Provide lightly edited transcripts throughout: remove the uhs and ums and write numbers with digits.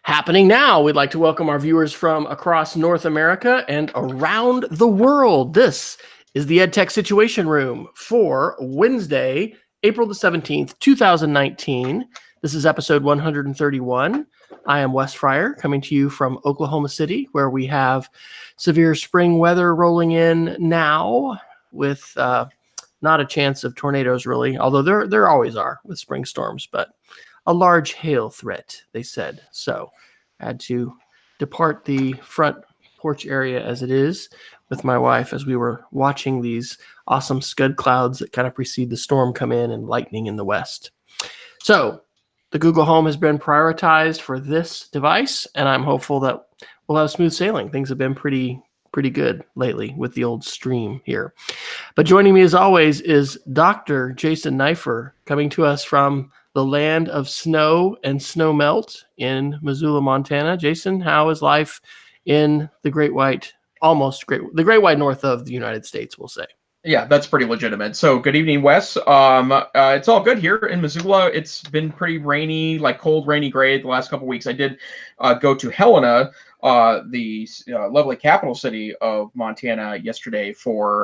Happening now, we'd like to welcome our viewers from across North America and around the world. This is the EdTech Situation Room for Wednesday, April the 17th, 2019. This is episode 131. I am Wes Fryer, coming to you from Oklahoma City, where we have severe spring weather rolling in now with not a chance of tornadoes, really, although there always are with spring storms, but a large hail threat, they said. So I had to depart the front porch area as it is with my wife as we were watching these awesome scud clouds that kind of precede the storm come in and lightning in the west. So the Google Home has been prioritized for this device, and I'm hopeful that we'll have smooth sailing. Things have been pretty good lately with the old stream here. But joining me as always is Dr. Jason Neiffer, coming to us from the land of snow and snow melt in Missoula, Montana. Jason, how is life in the great white north of the United States, we'll say? Yeah, that's pretty legitimate. So good evening, Wes. It's all good here in Missoula. It's been pretty rainy, like cold, rainy, gray the last couple of weeks. I did go to Helena, the lovely capital city of Montana yesterday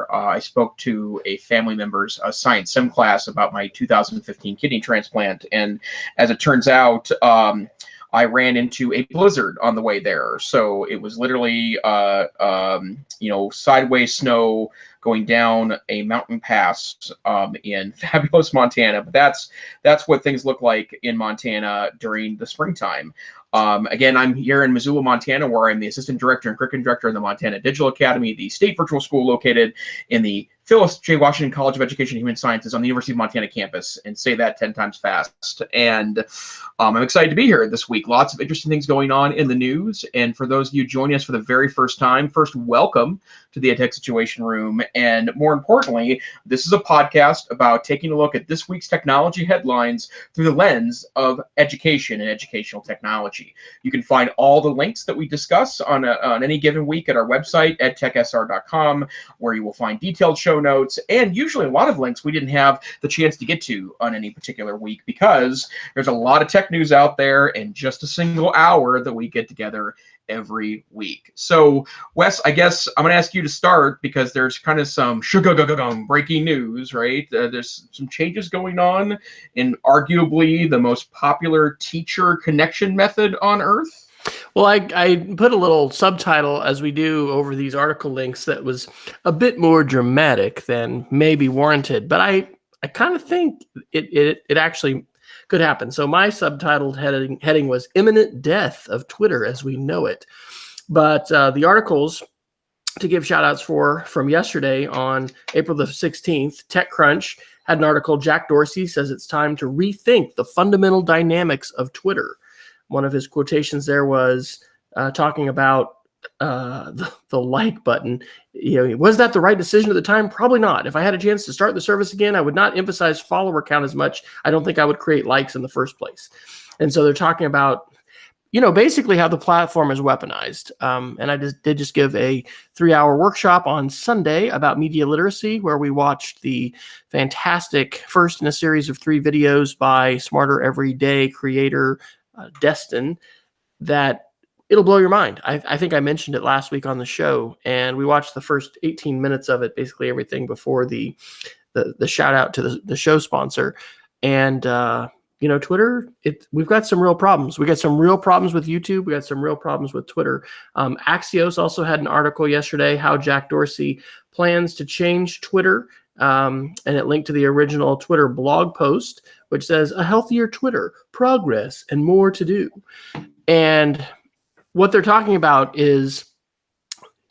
I spoke to a family member's science sim class about my 2015 kidney transplant. And as it turns out, I ran into a blizzard on the way there. So it was literally, sideways snow going down a mountain pass in fabulous Montana. But that's what things look like in Montana during the springtime. Again, I'm here in Missoula, Montana, where I'm the assistant director and curriculum director of the Montana Digital Academy, the state virtual school located in the Phyllis J. Washington College of Education and Human Sciences on the University of Montana campus, and say that 10 times fast. And I'm excited to be here this week. Lots of interesting things going on in the news. And for those of you joining us for the very first time, first, welcome to the EdTech Situation Room. And more importantly, this is a podcast about taking a look at this week's technology headlines through the lens of education and educational technology. You can find all the links that we discuss on any given week at our website, edtechsr.com, where you will find detailed show notes, and usually a lot of links we didn't have the chance to get to on any particular week because there's a lot of tech news out there in just a single hour that we get together every week. So, Wes, I guess I'm going to ask you to start because there's kind of some breaking news, right? There's some changes going on in arguably the most popular teacher connection method on Earth. Well, I put a little subtitle, as we do over these article links, that was a bit more dramatic than maybe warranted, but I kind of think it actually could happen. So my subtitled heading was Imminent Death of Twitter as We Know It. But the articles to give shout outs from yesterday on April the 16th, TechCrunch had an article. Jack Dorsey says it's time to rethink the fundamental dynamics of Twitter. One of his quotations there was talking about the like button. Was that the right decision at the time? Probably not. If I had a chance to start the service again, I would not emphasize follower count as much. I don't think I would create likes in the first place. And so they're talking about, basically how the platform is weaponized. And I did give a 3-hour workshop on Sunday about media literacy, where we watched the fantastic first in a series of 3 videos by Smarter Everyday creator Destin, that it'll blow your mind. I think I mentioned it last week on the show, and we watched the first 18 minutes of it, basically everything before the shout out to the show sponsor. And Twitter, we've got some real problems. We got some real problems with YouTube. We got some real problems with Twitter. Axios also had an article yesterday how Jack Dorsey plans to change Twitter, and it linked to the original Twitter blog post, which says a healthier Twitter, progress, and more to do. And what they're talking about is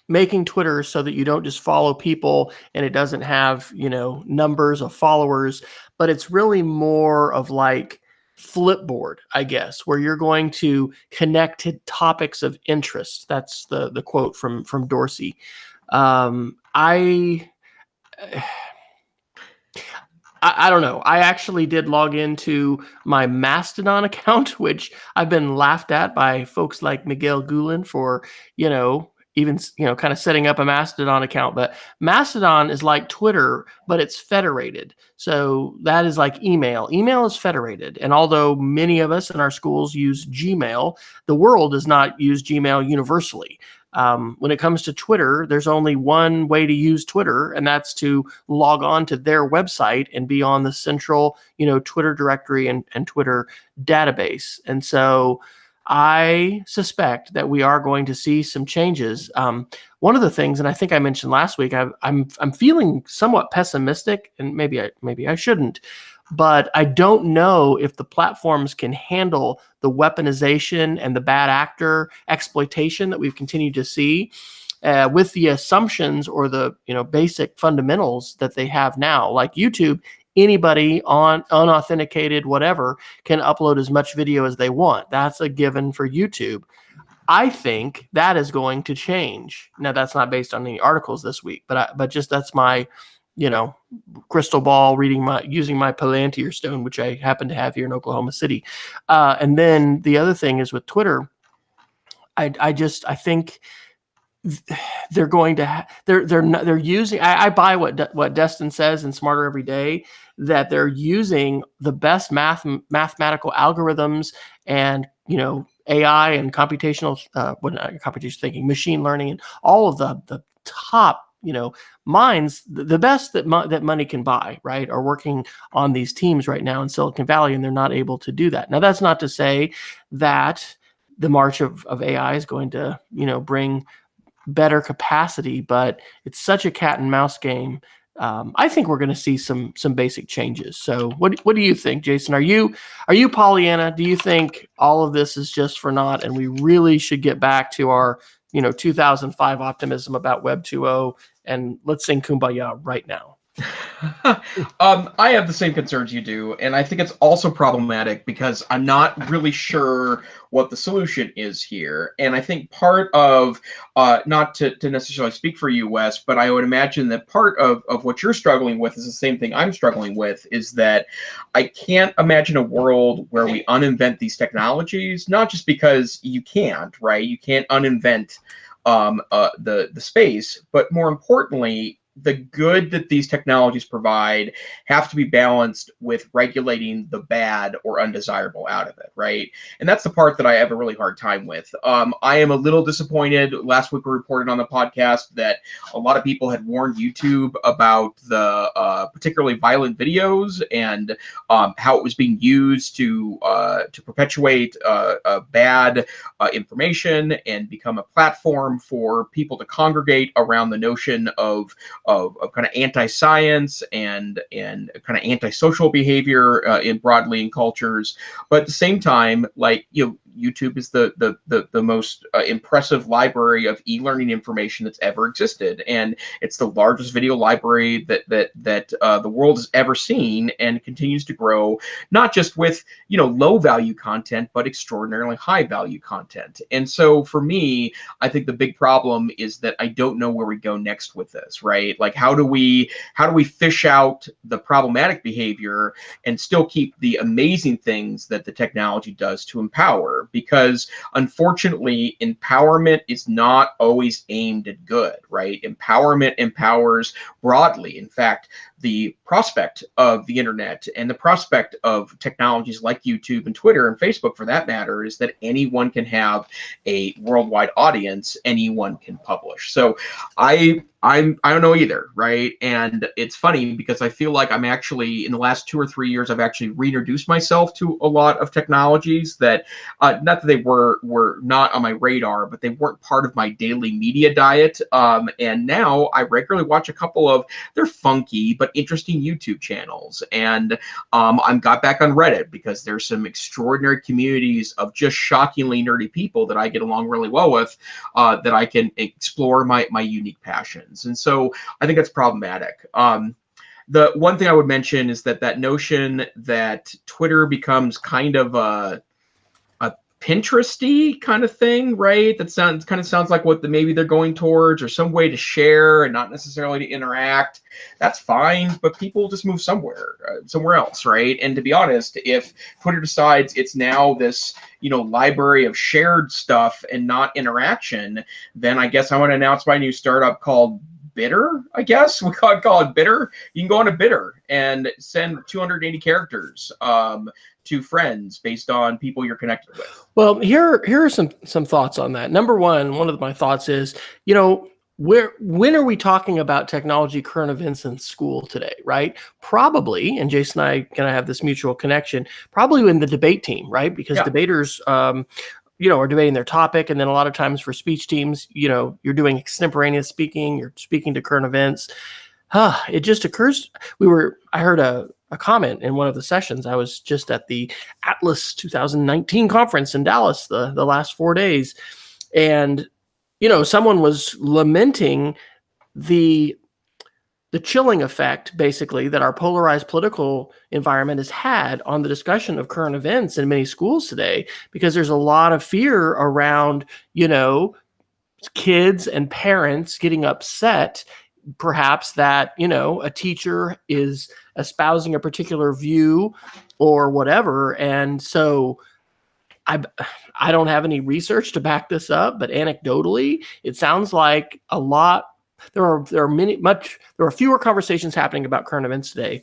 making Twitter so that you don't just follow people and it doesn't have, numbers of followers, but it's really more of like Flipboard, I guess, where you're going to connect to topics of interest. That's the quote from Dorsey. I don't know. I actually did log into my Mastodon account, which I've been laughed at by folks like Miguel Gulen for, even, kind of setting up a Mastodon account, but Mastodon is like Twitter, but it's federated. So that is like email. Email is federated. And although many of us in our schools use Gmail, the world does not use Gmail universally. When it comes to Twitter, there's only one way to use Twitter, and that's to log on to their website and be on the central, Twitter directory and Twitter database. And so I suspect that we are going to see some changes. One of the things, and I think I mentioned last week, I'm feeling somewhat pessimistic, and maybe I shouldn't, but I don't know if the platforms can handle the weaponization and the bad actor exploitation that we've continued to see with the assumptions or the basic fundamentals that they have now. Like YouTube, anybody on unauthenticated whatever can upload as much video as they want. That's a given for YouTube. I think that is going to change. Now, that's not based on any articles this week, but just that's my crystal ball using my Palantir stone, which I happen to have here in Oklahoma City. And then the other thing is with Twitter, I think they're going to they're using. I buy what Destin says in Smarter Every Day, that they're using the best mathematical algorithms and AI and computational computational thinking, machine learning, and all of the top minds, the best that money can buy, right, are working on these teams right now in Silicon Valley, and they're not able to do that. Now, that's not to say that the march of AI is going to bring better capacity, but it's such a cat and mouse game. I think we're going to see some basic changes. So what do you think, Jason? Are you Pollyanna? Do you think all of this is just for naught, and we really should get back to our 2005 optimism about Web 2.0, and let's sing Kumbaya right now? I have the same concerns you do, and I think it's also problematic because I'm not really sure what the solution is here. And I think part of, not to necessarily speak for you, Wes, but I would imagine that part of what you're struggling with is the same thing I'm struggling with, is that I can't imagine a world where we uninvent these technologies, not just because you can't, right? You can't uninvent the space, but more importantly, the good that these technologies provide have to be balanced with regulating the bad or undesirable out of it, right? And that's the part that I have a really hard time with. I am a little disappointed. Last week we reported on the podcast that a lot of people had warned YouTube about the particularly violent videos and how it was being used to perpetuate bad information and become a platform for people to congregate around the notion of kind of anti-science and kind of antisocial behavior in broadly in cultures. But at the same time, like, YouTube is the most impressive library of e-learning information that's ever existed, and it's the largest video library that the world has ever seen, and continues to grow, not just with low value content, but extraordinarily high value content. And so for me, I think the big problem is that I don't know where we go next with this, right? Like, how do we fish out the problematic behavior and still keep the amazing things that the technology does to empower? Because unfortunately, empowerment is not always aimed at good, right? Empowerment empowers broadly. In fact, the prospect of the internet and the prospect of technologies like YouTube and Twitter and Facebook, for that matter, is that anyone can have a worldwide audience, anyone can publish. So I don't know either, right? And it's funny because I feel like I'm actually, in the last 2 or 3 years, I've actually reintroduced myself to a lot of technologies that, not that they were not on my radar, but they weren't part of my daily media diet. And now I regularly watch a couple of, they're funky but interesting YouTube channels. And I'm got back on Reddit because there's some extraordinary communities of just shockingly nerdy people that I get along really well with, that I can explore my unique passions. And so I think that's problematic. The one thing I would mention is that notion that Twitter becomes kind of a Pinteresty kind of thing, right? That sounds like what maybe they're going towards, or some way to share and not necessarily to interact. That's fine, but people just move somewhere else, right? And to be honest, if Twitter decides it's now this library of shared stuff and not interaction, then I guess I want to announce my new startup called Bitter. I guess we call it Bitter. You can go on a Bitter and send 280 characters to friends based on people you're connected with. Well, here are some thoughts on that. Number one of my thoughts is, when are we talking about technology current events in school today, right? Probably, and Jason and I kind of have this mutual connection, probably in the debate team, right? Because debaters, are debating their topic. And then a lot of times for speech teams, you're doing extemporaneous speaking, you're speaking to current events. It just occurs. I heard a comment in one of the sessions. I was just at the Atlas 2019 conference in Dallas the last 4 days. And, someone was lamenting the chilling effect, basically, that our polarized political environment has had on the discussion of current events in many schools today, because there's a lot of fear around, kids and parents getting upset, perhaps that, a teacher is espousing a particular view or whatever. And so I don't have any research to back this up, but anecdotally, it sounds like a lot. There are fewer conversations happening about current events today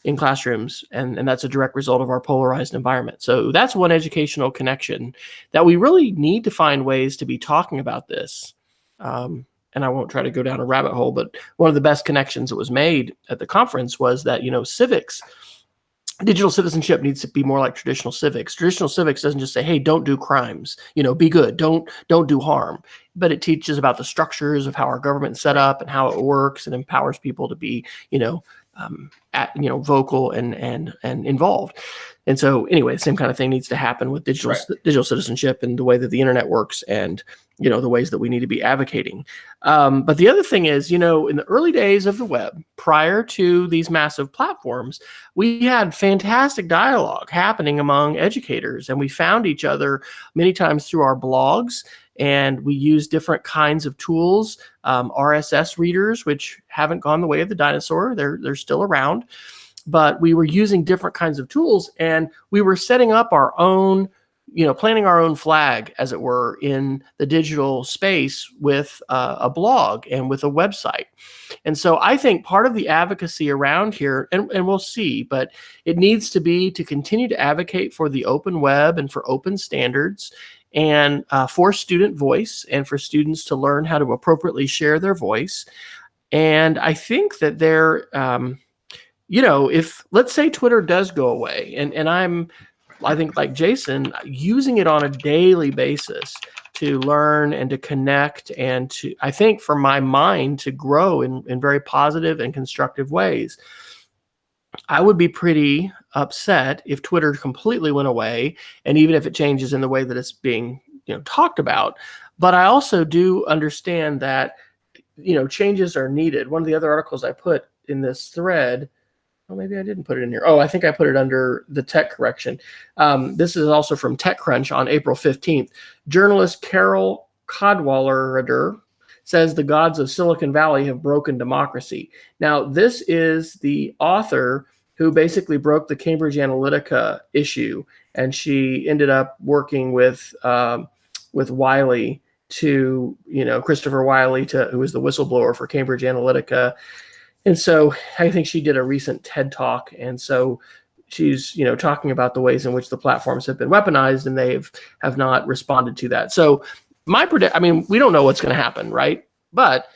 in classrooms, and that's a direct result of our polarized environment. So that's one educational connection that we really need to find ways to be talking about this. And I won't try to go down a rabbit hole, but one of the best connections that was made at the conference was that, digital citizenship needs to be more like traditional civics. Traditional civics doesn't just say, hey, don't do crimes, be good, don't do harm. But it teaches about the structures of how our government's set up and how it works, and empowers people to be, vocal and involved. And so anyway, the same kind of thing needs to happen with digital citizenship and the way that the internet works, and the ways that we need to be advocating. But the other thing is, in the early days of the web, prior to these massive platforms, we had fantastic dialogue happening among educators, and we found each other many times through our blogs, and we used different kinds of tools, RSS readers, which haven't gone the way of the dinosaur. They're still around, but we were using different kinds of tools, and we were setting up our own, planting our own flag, as it were, in the digital space with a blog and with a website. And so I think part of the advocacy around here, and we'll see, but it needs to be to continue to advocate for the open web and for open standards, and for student voice, and for students to learn how to appropriately share their voice. And I think that if, let's say, Twitter does go away, and I think, like Jason, using it on a daily basis to learn and to connect, and to, I think, for my mind to grow in very positive and constructive ways. I would be pretty upset if Twitter completely went away, and even if it changes in the way that it's being talked about. But I also do understand that changes are needed. One of the other articles I put in this thread, oh, maybe I didn't put it in here. Oh, I think I put it under the tech correction. This is also from TechCrunch on April 15th. Journalist Carol Cadwalader says the gods of Silicon Valley have broken democracy. Now, this is the author who basically broke the Cambridge Analytica issue, and she ended up working with Wiley Christopher Wiley, who was the whistleblower for Cambridge Analytica. And so I think she did a recent TED Talk, and so she's talking about the ways in which the platforms have been weaponized, and they have not responded to that. So we don't know what's going to happen, right? But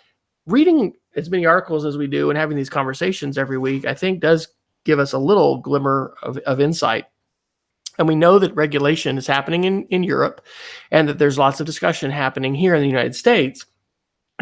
reading as many articles as we do and having these conversations every week, I think, does give us a little glimmer of insight. And we know that regulation is happening in Europe, and that there's lots of discussion happening here in the United States.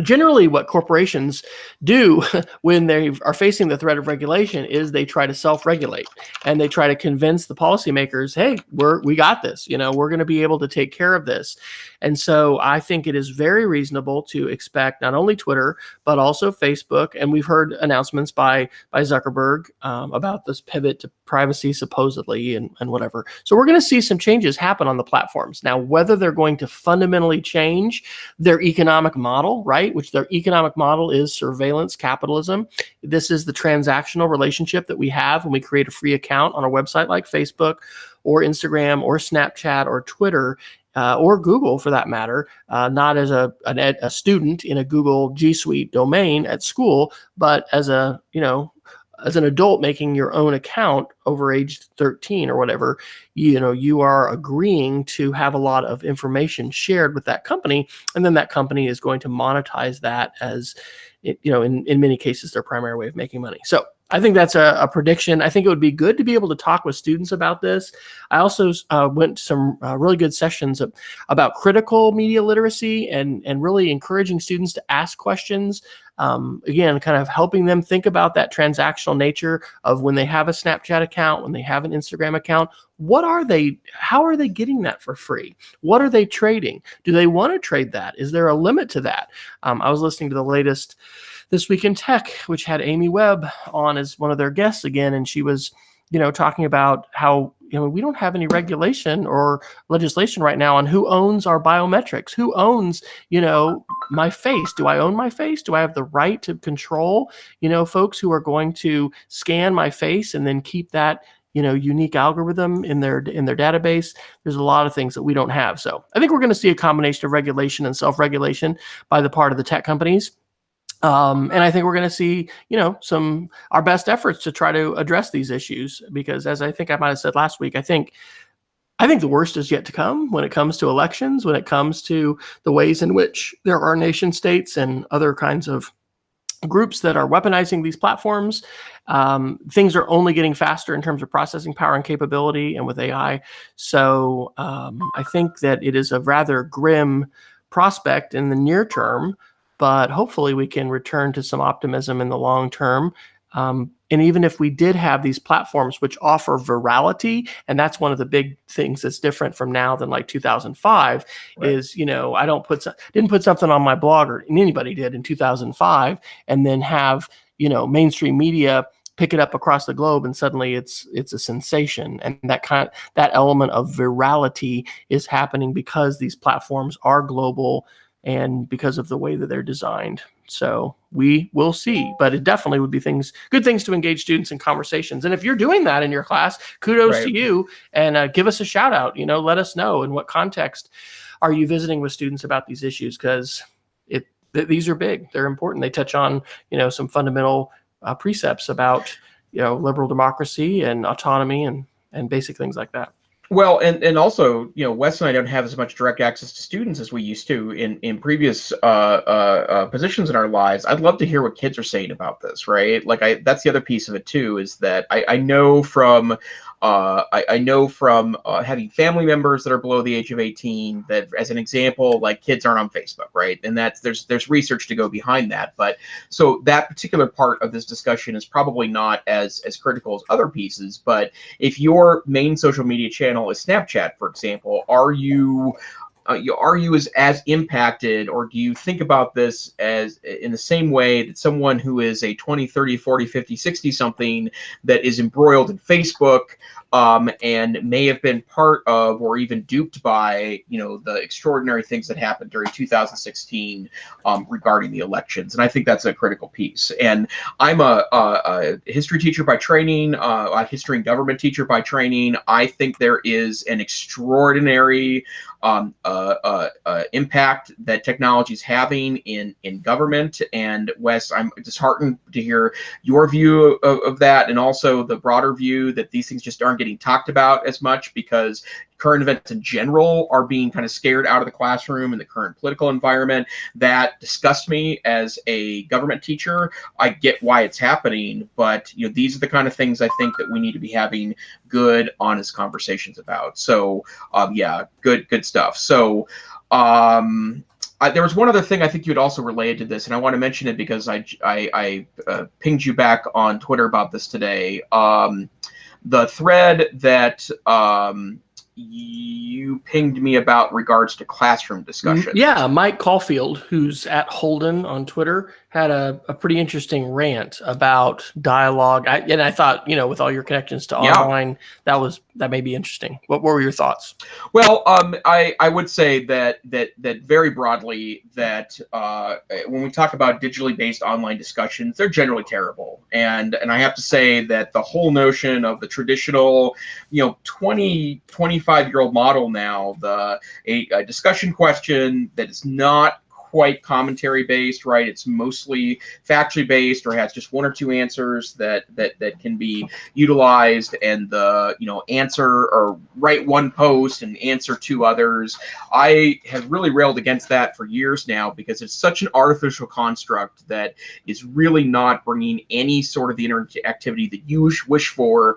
Generally, what corporations do when they are facing the threat of regulation is they try to self-regulate, and they try to convince the policymakers, hey, we got this, we're going to be able to take care of this. And so I think it is very reasonable to expect not only Twitter, but also Facebook. And we've heard announcements by Zuckerberg about this pivot privacy supposedly and whatever. So we're going to see some changes happen on the platforms. Now, whether they're going to fundamentally change their economic model, right, which their economic model is surveillance capitalism. This is the transactional relationship that we have when we create a free account on a website like Facebook or Instagram or Snapchat or Twitter. Or Google, for that matter, not as a student in a Google G Suite domain at school, but as a as an adult making your own account over age 13 or whatever. You are agreeing to have a lot of information shared with that company, and then that company is going to monetize that as, in many cases, their primary way of making money. So I think that's a prediction. I think it would be good to be able to talk with students about this. I also went to some really good sessions about critical media literacy and really encouraging students to ask questions. Again, kind of helping them think about that transactional nature of when they have a Snapchat account, when they have an Instagram account, how are they getting that for free? What are they trading? Do they want to trade that? Is there a limit to that? I was listening to the latest This Week in Tech, which had Amy Webb on as one of their guests again, and she was, talking about how we don't have any regulation or legislation right now on who owns our biometrics, who owns my face. Do I own my face? Do I have the right to control folks who are going to scan my face and then keep that unique algorithm in their database? There's a lot of things that we don't have. So I think we're going to see a combination of regulation and self-regulation by the part of the tech companies. And I think we're going to see, our best efforts to try to address these issues, because as I think I might have said last week, I think the worst is yet to come when it comes to elections, when it comes to the ways in which there are nation states and other kinds of groups that are weaponizing these platforms. Things are only getting faster in terms of processing power and capability and with AI. So I think that it is a rather grim prospect in the near term, but hopefully we can return to some optimism in the long term. And even if we did have these platforms which offer virality, and that's one of the big things that's different from now than like 2005, right, is, I didn't put something on my blog, or anybody did in 2005, and then have, mainstream media pick it up across the globe and suddenly it's a sensation. And that element of virality is happening because these platforms are global and because of the way that they're designed. So we will see, but it definitely would be good things to engage students in conversations. And if you're doing that in your class, kudos to you, and give us a shout out. Let us know in what context are you visiting with students about these issues, because these are big, they're important. They touch on some fundamental precepts about liberal democracy and autonomy and basic things like that. Well, and also, Wes and I don't have as much direct access to students as we used to in previous positions in our lives. I'd love to hear what kids are saying about this, right? That's the other piece of it too, is that I know from having family members that are below the age of 18 that, as an example, like, kids aren't on Facebook, right? And there's research to go behind that. But so that particular part of this discussion is probably not as critical as other pieces. But if your main social media channel is Snapchat, for example, are you as impacted, or do you think about this as in the same way that someone who is a 20, 30, 40, 50, 60 something that is embroiled in Facebook and may have been part of or even duped by the extraordinary things that happened during 2016 regarding the elections? And I think that's a critical piece. And I'm a history teacher by training, a history and government teacher by training. I think there is an extraordinary impact that technology is having in government. And Wes, I'm disheartened to hear your view of that, and also the broader view that these things just aren't getting talked about as much because current events in general are being kind of scared out of the classroom in the current political environment. That disgusts me as a government teacher. I get why it's happening, but these are the kind of things I think that we need to be having good, honest conversations about. So yeah, good stuff. So there was one other thing I think you had also related to this, and I want to mention it because I pinged you back on Twitter about this today. The thread that you pinged me about regards to classroom discussion. Yeah, Mike Caulfield, who's at Holden on Twitter, had a pretty interesting rant about dialogue. And I thought, with all your connections to Yeah. online, that may be interesting. What were your thoughts? Well, I would say that very broadly that when we talk about digitally based online discussions, they're generally terrible, and I have to say that the whole notion of the traditional, 25-year-old model now, a discussion question that is not quite commentary based, right? It's mostly factually based, or has just one or two answers that can be utilized, and the answer or write one post and answer two others. I have really railed against that for years now, because it's such an artificial construct that is really not bringing any sort of the interactivity that you wish for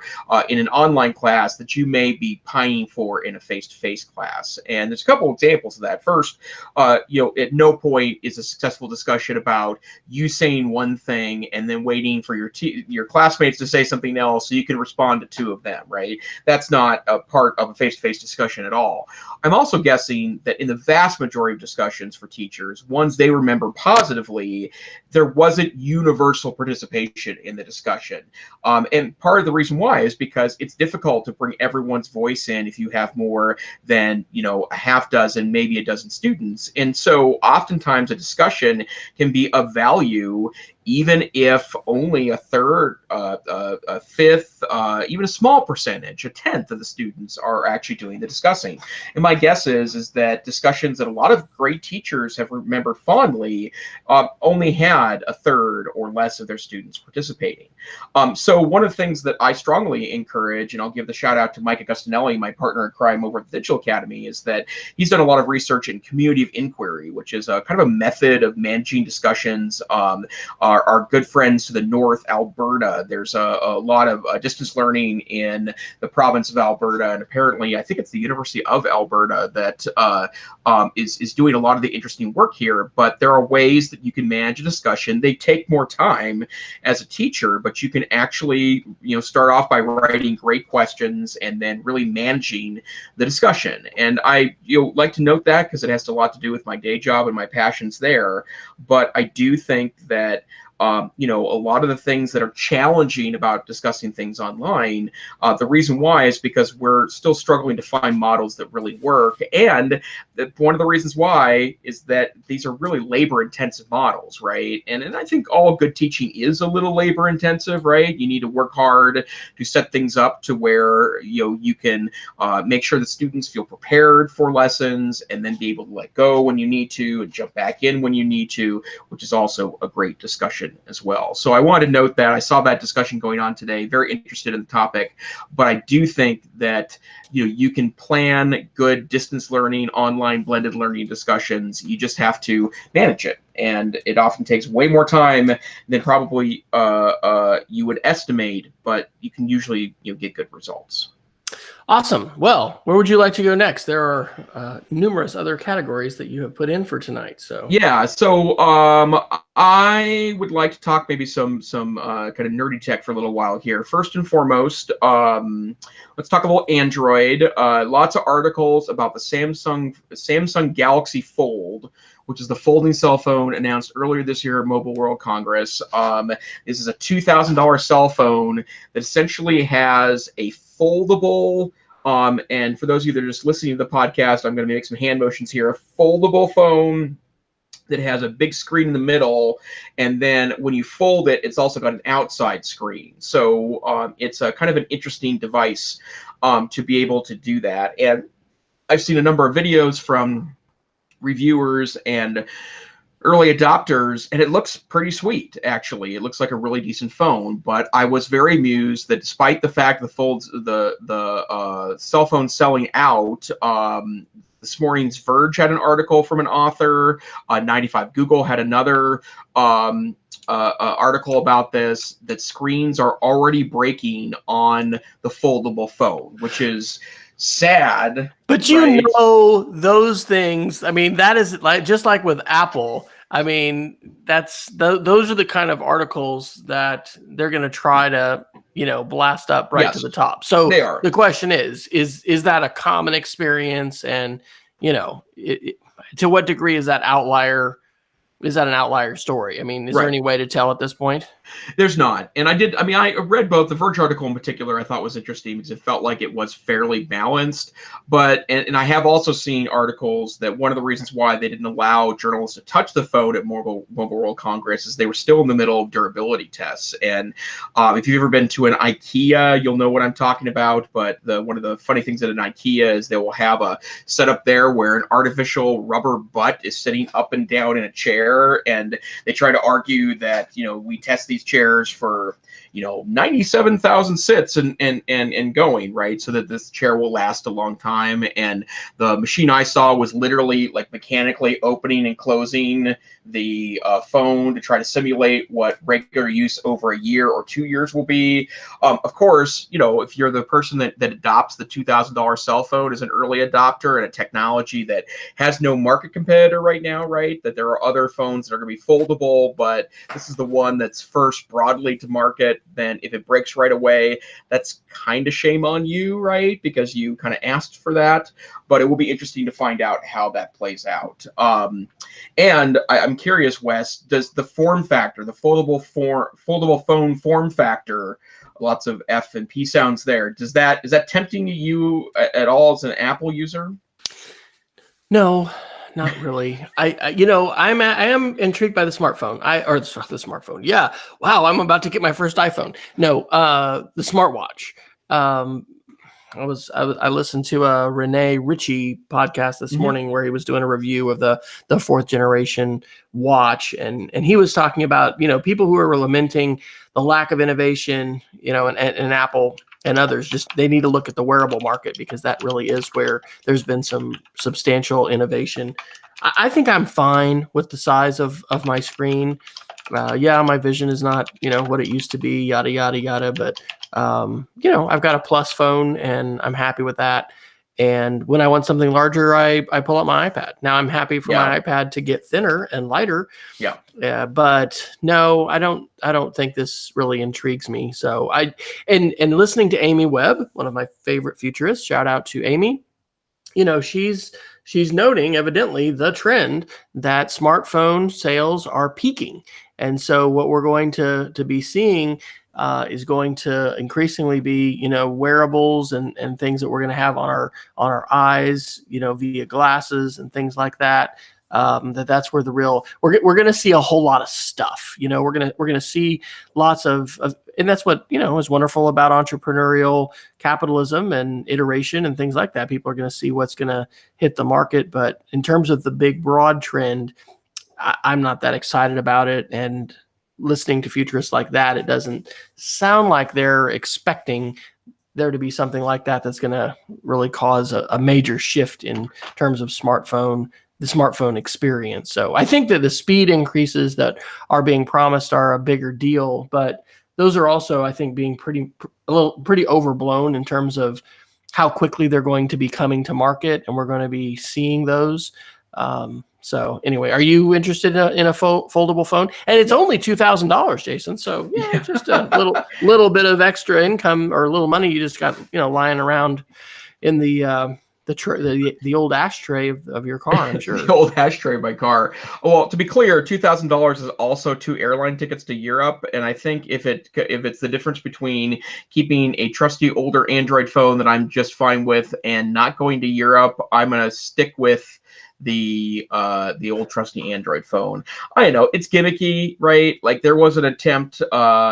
in an online class that you may be pining for in a face-to-face class. And there's a couple examples of that. First, at no point is a successful discussion about you saying one thing and then waiting for your classmates to say something else so you can respond to two of them, right? That's not a part of a face-to-face discussion at all. I'm also guessing that in the vast majority of discussions for teachers, ones they remember positively, there wasn't universal participation in the discussion. And part of the reason why is because it's difficult to bring everyone's voice in if you have more than, a half dozen, maybe a dozen students. And so oftentimes a discussion can be of value even if only a third, a fifth, even a small percentage, a tenth of the students are actually doing the discussing. And my guess is that discussions that a lot of great teachers have remembered fondly only had a third or less of their students participating. So one of the things that I strongly encourage, and I'll give the shout out to Mike Agostinelli, my partner in crime over at the Digital Academy, is that he's done a lot of research in community of inquiry, which is a kind of a method of managing discussions. Our good friends to the north, Alberta, there's a lot of distance learning in the province of Alberta, and apparently I think it's the University of Alberta that is doing a lot of the interesting work here. But there are ways that you can manage a discussion. They take more time as a teacher, but you can actually start off by writing great questions and then really managing the discussion. And I like to note that because it has a lot to do with my day job and my passions there. But I do think that a lot of the things that are challenging about discussing things online, the reason why is because we're still struggling to find models that really work. And one of the reasons why is that these are really labor-intensive models, right? And I think all good teaching is a little labor-intensive, right? You need to work hard to set things up to where you can make sure the students feel prepared for lessons, and then be able to let go when you need to and jump back in when you need to, which is also a great discussion as well. So I wanted to note that I saw that discussion going on today, very interested in the topic, but I do think that you can plan good distance learning, online blended learning discussions. You just have to manage it, and it often takes way more time than probably you would estimate, but you can usually get good results. Awesome. Well, where would you like to go next? There are numerous other categories that you have put in for tonight. So yeah, so I would like to talk maybe some kind of nerdy tech for a little while here. First and foremost, let's talk a little Android. Lots of articles about the Samsung Galaxy Fold, which is the folding cell phone announced earlier this year at Mobile World Congress. This is a $2,000 cell phone that essentially has a foldable, and for those of you that are just listening to the podcast, I'm going to make some hand motions here, a foldable phone that has a big screen in the middle, and then when you fold it, it's also got an outside screen. So it's a kind of an interesting device to be able to do that. And I've seen a number of videos from reviewers and early adopters, and it looks pretty sweet, actually. It looks like a really decent phone, but I was very amused that despite the fact the cell phone selling out, this morning's Verge had an article from an author. 95 Google had another article about this, that screens are already breaking on the foldable phone, which is sad. But right? those things, I mean, that is just like with Apple. I mean, those are the kind of articles that they're going to try to, blast up right to the top. So they are. The question is that a common experience? And, to what degree is that outlier is that an outlier story? I mean, is there Right. any way to tell at this point? There's not. And I read both. The Verge article in particular I thought was interesting because it felt like it was fairly balanced. But, and I have also seen articles that one of the reasons why they didn't allow journalists to touch the phone at Mobile World Congress is they were still in the middle of durability tests. And if you've ever been to an IKEA, you'll know what I'm talking about. But one of the funny things at an IKEA is they will have a setup there where an artificial rubber butt is sitting up and down in a chair, and they try to argue that, we test these chairs for 97,000 sits and going, right, so that this chair will last a long time. And the machine I saw was literally like mechanically opening and closing the phone to try to simulate what regular use over a year or 2 years will be. Of course, if you're the person that adopts the $2,000 cell phone as an early adopter and a technology that has no market competitor right now, right, that there are other phones that are going to be foldable, but this is the one that's first broadly to market, then if it breaks right away, that's kind of shame on you, right, because you kind of asked for that. But it will be interesting to find out how that plays out. And I'm curious, Wes, does the form factor, the foldable phone form factor, lots of F and P sounds there, is that tempting you at all as an Apple user? No, not really. I am intrigued by the smartphone. Or the smartphone. Yeah. Wow. I'm about to get my first iPhone. No, the smartwatch. I listened to a Rene Ritchie podcast this morning where he was doing a review of the fourth generation watch, and he was talking about people who are lamenting the lack of innovation, and Apple and others, just they need to look at the wearable market, because that really is where there's been some substantial innovation. I think I'm fine with the size of my screen. Yeah, my vision is not, what it used to be, yada, yada, yada. But, I've got a Plus phone and I'm happy with that. And when I want something larger, I pull out my iPad. Now I'm happy for my iPad to get thinner and lighter. Yeah. But no, I don't think this really intrigues me. So and listening to Amy Webb, one of my favorite futurists, shout out to Amy. She's noting evidently the trend that smartphone sales are peaking. And so what we're going to be seeing is going to increasingly be, wearables and things that we're going to have on our eyes, via glasses and things like that. That's where the real we're going to see a whole lot of stuff. We're going to see lots of and that's what is wonderful about entrepreneurial capitalism and iteration and things like that. People are going to see what's going to hit the market, but in terms of the big broad trend, I'm not that excited about it. And listening to futurists like that, it doesn't sound like they're expecting there to be something like that that's going to really cause a major shift in terms of the smartphone experience. So I think that the speed increases that are being promised are a bigger deal, but those are also, I think, being pretty overblown in terms of how quickly they're going to be coming to market, and we're going to be seeing those. So anyway, are you interested in a foldable phone? And it's only $2,000, Jason. So just a little bit of extra income or a little money you just got lying around in the old ashtray of your car, I'm sure. The old ashtray of my car. Well, to be clear, $2,000 is also 2 airline tickets to Europe, and I think if it's the difference between keeping a trusty older Android phone that I'm just fine with and not going to Europe, I'm gonna stick with the old trusty Android phone. I know it's gimmicky, right? Like there was an attempt.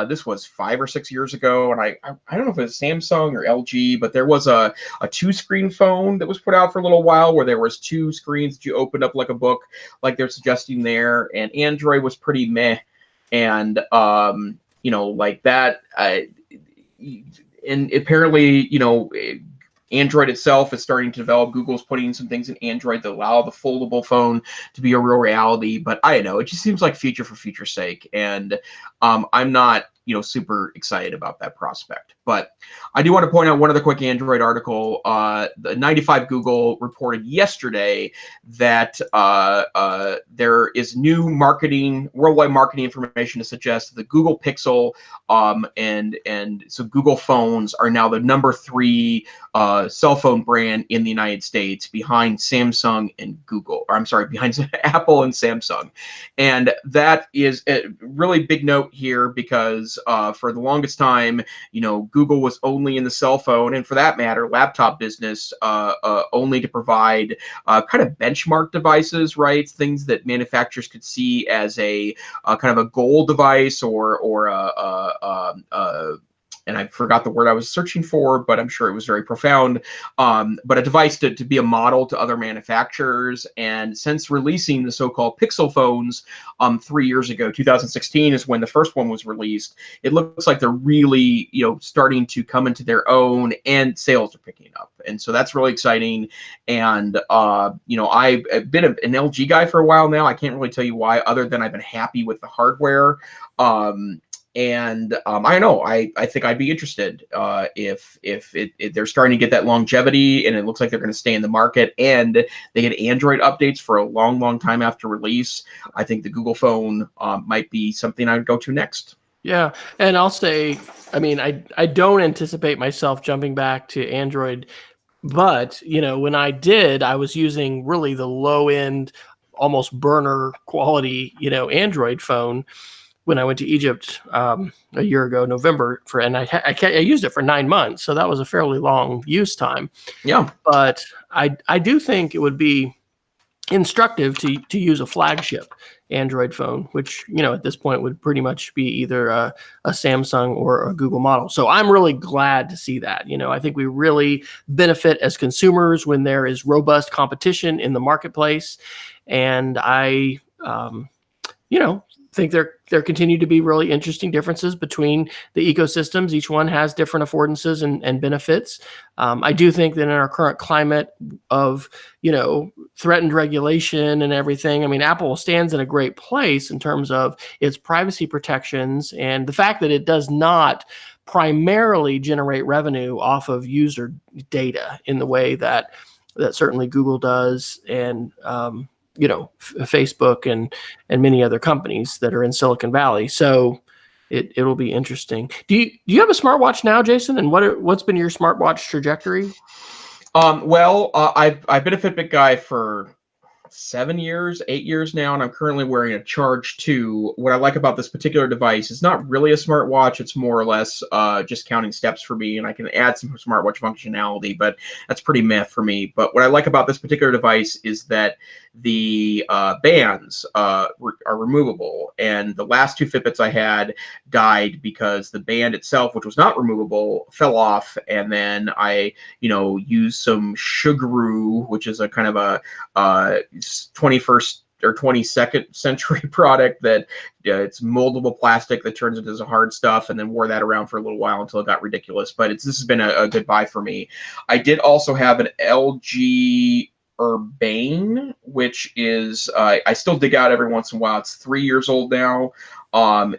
This was 5 or 6 years ago, and I don't know if it was Samsung or LG, but there was a 2-screen phone that was put out for a little while where there was 2 screens that you opened up like a book, like they're suggesting there. And Android was pretty meh, and like that. And apparently, Android itself is starting to develop. Google's putting some things in Android that allow the foldable phone to be a real reality. But I don't know. It just seems like future for future's sake. And I'm not super excited about that prospect. But I do want to point out one other quick Android article. The 95 Google reported yesterday that there is new worldwide marketing information to suggest that the Google Pixel and so Google phones are now the number 3 cell phone brand in the United States, behind Samsung and behind Apple and Samsung. And that is a really big note here, because for the longest time, Google was only in the cell phone, and for that matter, laptop business, only to provide kind of benchmark devices, right? Things that manufacturers could see as a kind of a goal device, or and I forgot the word I was searching for, but I'm sure it was very profound. But a device to be a model to other manufacturers. And since releasing the so-called Pixel phones 3 years ago, 2016 is when the first one was released, it looks like they're really, starting to come into their own, and sales are picking up. And so that's really exciting. And, I've been an LG guy for a while now. I can't really tell you why, other than I've been happy with the hardware. I know I think I'd be interested if they're starting to get that longevity, and it looks like they're going to stay in the market, and they get Android updates for a long time after release. I think the Google phone might be something I would go to next. Yeah, and I'll say, I don't anticipate myself jumping back to Android, but when I did, I was using really the low end, almost burner quality, Android phone when I went to Egypt a year ago, November, and I used it for 9 months, so that was a fairly long use time. Yeah, but I do think it would be instructive to use a flagship Android phone, which at this point would pretty much be either a Samsung or a Google model. So I'm really glad to see that. I think we really benefit as consumers when there is robust competition in the marketplace, and I think there continue to be really interesting differences between the ecosystems. Each one has different affordances and benefits. I do think that in our current climate of, threatened regulation and everything, Apple stands in a great place in terms of its privacy protections, and the fact that it does not primarily generate revenue off of user data in the way that certainly Google does, and Facebook and many other companies that are in Silicon Valley. So it'll be interesting. Do you have a smartwatch now, Jason? And what's been your smartwatch trajectory? I've been a Fitbit guy for 7 years, 8 years now, and I'm currently wearing a Charge 2. What I like about this particular device is not really a smartwatch. It's more or less just counting steps for me, and I can add some smartwatch functionality, but that's pretty meh for me. But what I like about this particular device is that the bands are removable, and the last 2 Fitbits I had died because the band itself, which was not removable, fell off, and then I used some Sugaroo, which is a kind of a 21st or 22nd century product that it's moldable plastic that turns into hard stuff, and then wore that around for a little while until it got ridiculous. But this has been a good buy for me. I did also have an LG Urbane, which is I still dig out every once in a while. It's 3 years old now,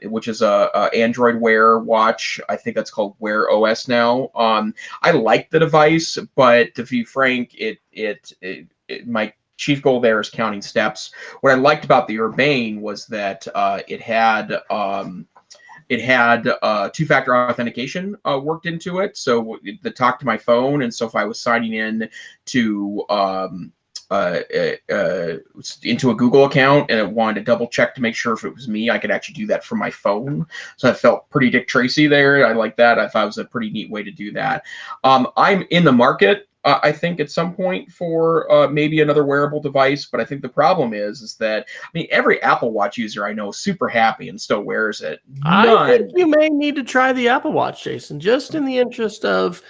which is a Android Wear watch. I think that's called Wear OS now. I like the device, but to be frank, my chief goal there is counting steps. What I liked about the Urbane was that it had two-factor authentication worked into it, so the talk to my phone. And so if I was signing in to into a Google account and it wanted to double check to make sure if it was me, I could actually do that from my phone. So I felt pretty Dick Tracy there. I like that. I thought it was a pretty neat way to do that. I'm in the market, I think, at some point for maybe another wearable device, but I think the problem is that every Apple Watch user I know is super happy and still wears it. I think you may need to try the Apple Watch, Jason, just in the interest of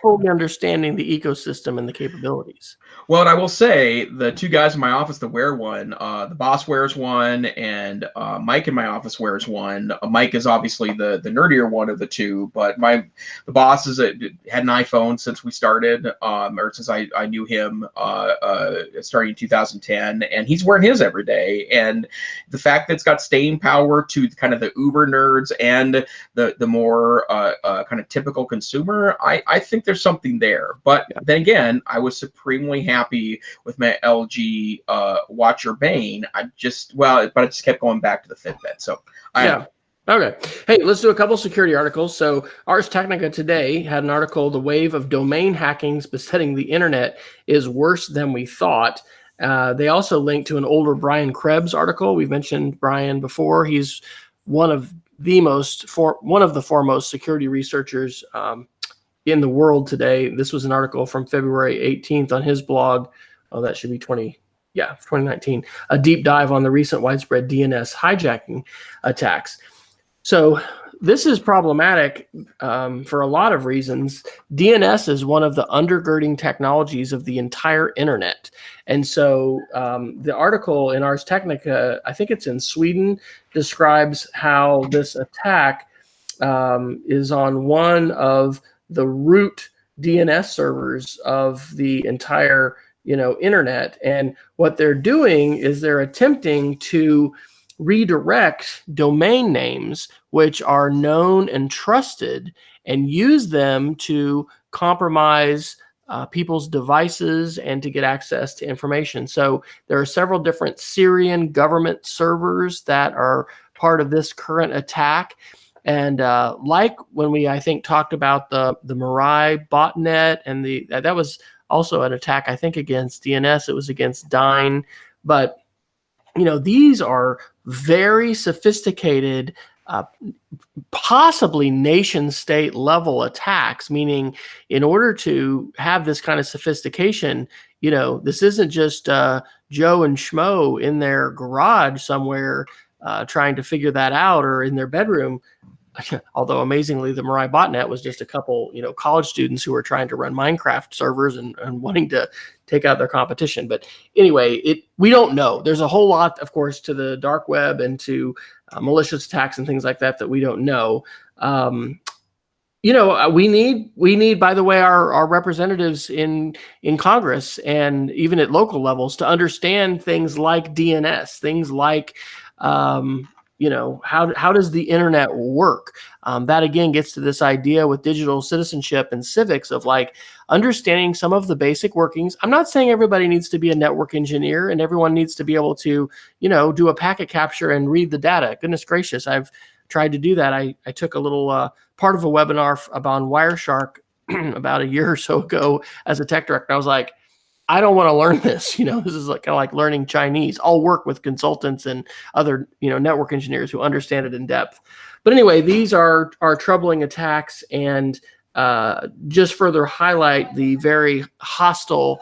fully understanding the ecosystem and the capabilities. Well, and I will say the two guys in my office that wear one, the boss wears one, and Mike in my office wears one. Mike is obviously the nerdier one of the two, but the boss had an iPhone since we started, or since I knew him, starting in 2010, and he's wearing his every day. And the fact that it's got staying power to kind of the Uber nerds and the more kind of typical consumer, I think there's something there. But then again, I was supremely happy with my LG Watch Urbane. But I just kept going back to the Fitbit. So Okay. Hey, let's do a couple security articles. So Ars Technica today had an article, "The Wave of Domain Hackings Besetting the Internet is Worse Than We Thought." They also linked to an older Brian Krebs article. We've mentioned Brian before. He's one of the foremost security researchers in the world today. This was an article from February 18th on his blog. Oh, that should be 2019. A deep dive on the recent widespread DNS hijacking attacks. So this is problematic for a lot of reasons. DNS is one of the undergirding technologies of the entire internet. And so the article in Ars Technica, I think it's in Sweden, describes how this attack is on one of the root DNS servers of the entire internet. And what they're doing is they're attempting to redirect domain names which are known and trusted and use them to compromise people's devices and to get access to information. So there are several different Syrian government servers that are part of this current attack. And like when we, I think, talked about the Mirai botnet, and that was also an attack, I think, against DNS. It was against Dyn. But these are very sophisticated, possibly nation state level attacks, meaning in order to have this kind of sophistication, this isn't just Joe and Schmo in their garage somewhere trying to figure that out, or in their bedroom. Although amazingly, the Mirai botnet was just a couple, college students who were trying to run Minecraft servers and wanting to take out their competition. But anyway, we don't know. There's a whole lot, of course, to the dark web and to malicious attacks and things like that we don't know. We need, by the way, our representatives in Congress and even at local levels to understand things like DNS, things like how does the internet work? That again gets to this idea with digital citizenship and civics of like understanding some of the basic workings. I'm not saying everybody needs to be a network engineer and everyone needs to be able to, do a packet capture and read the data. Goodness gracious, I've tried to do that. I took a little part of a webinar about Wireshark about a year or so ago as a tech director. I was like, I don't want to learn this. This is kind of like learning Chinese. I'll work with consultants and other, network engineers who understand it in depth. But anyway, these are troubling attacks and just further highlight the very hostile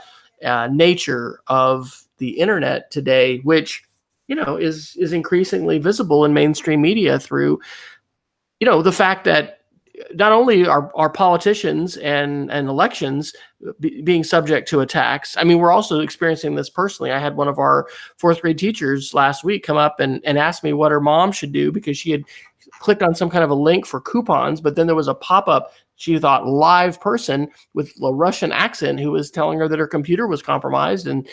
nature of the internet today, which, is increasingly visible in mainstream media through, the fact that not only are politicians and elections being subject to attacks. I mean, we're also experiencing this personally. I had one of our fourth grade teachers last week come up and ask me what her mom should do because she had clicked on some kind of a link for coupons, but then there was a pop-up, she thought, live person with a Russian accent who was telling her that her computer was compromised and,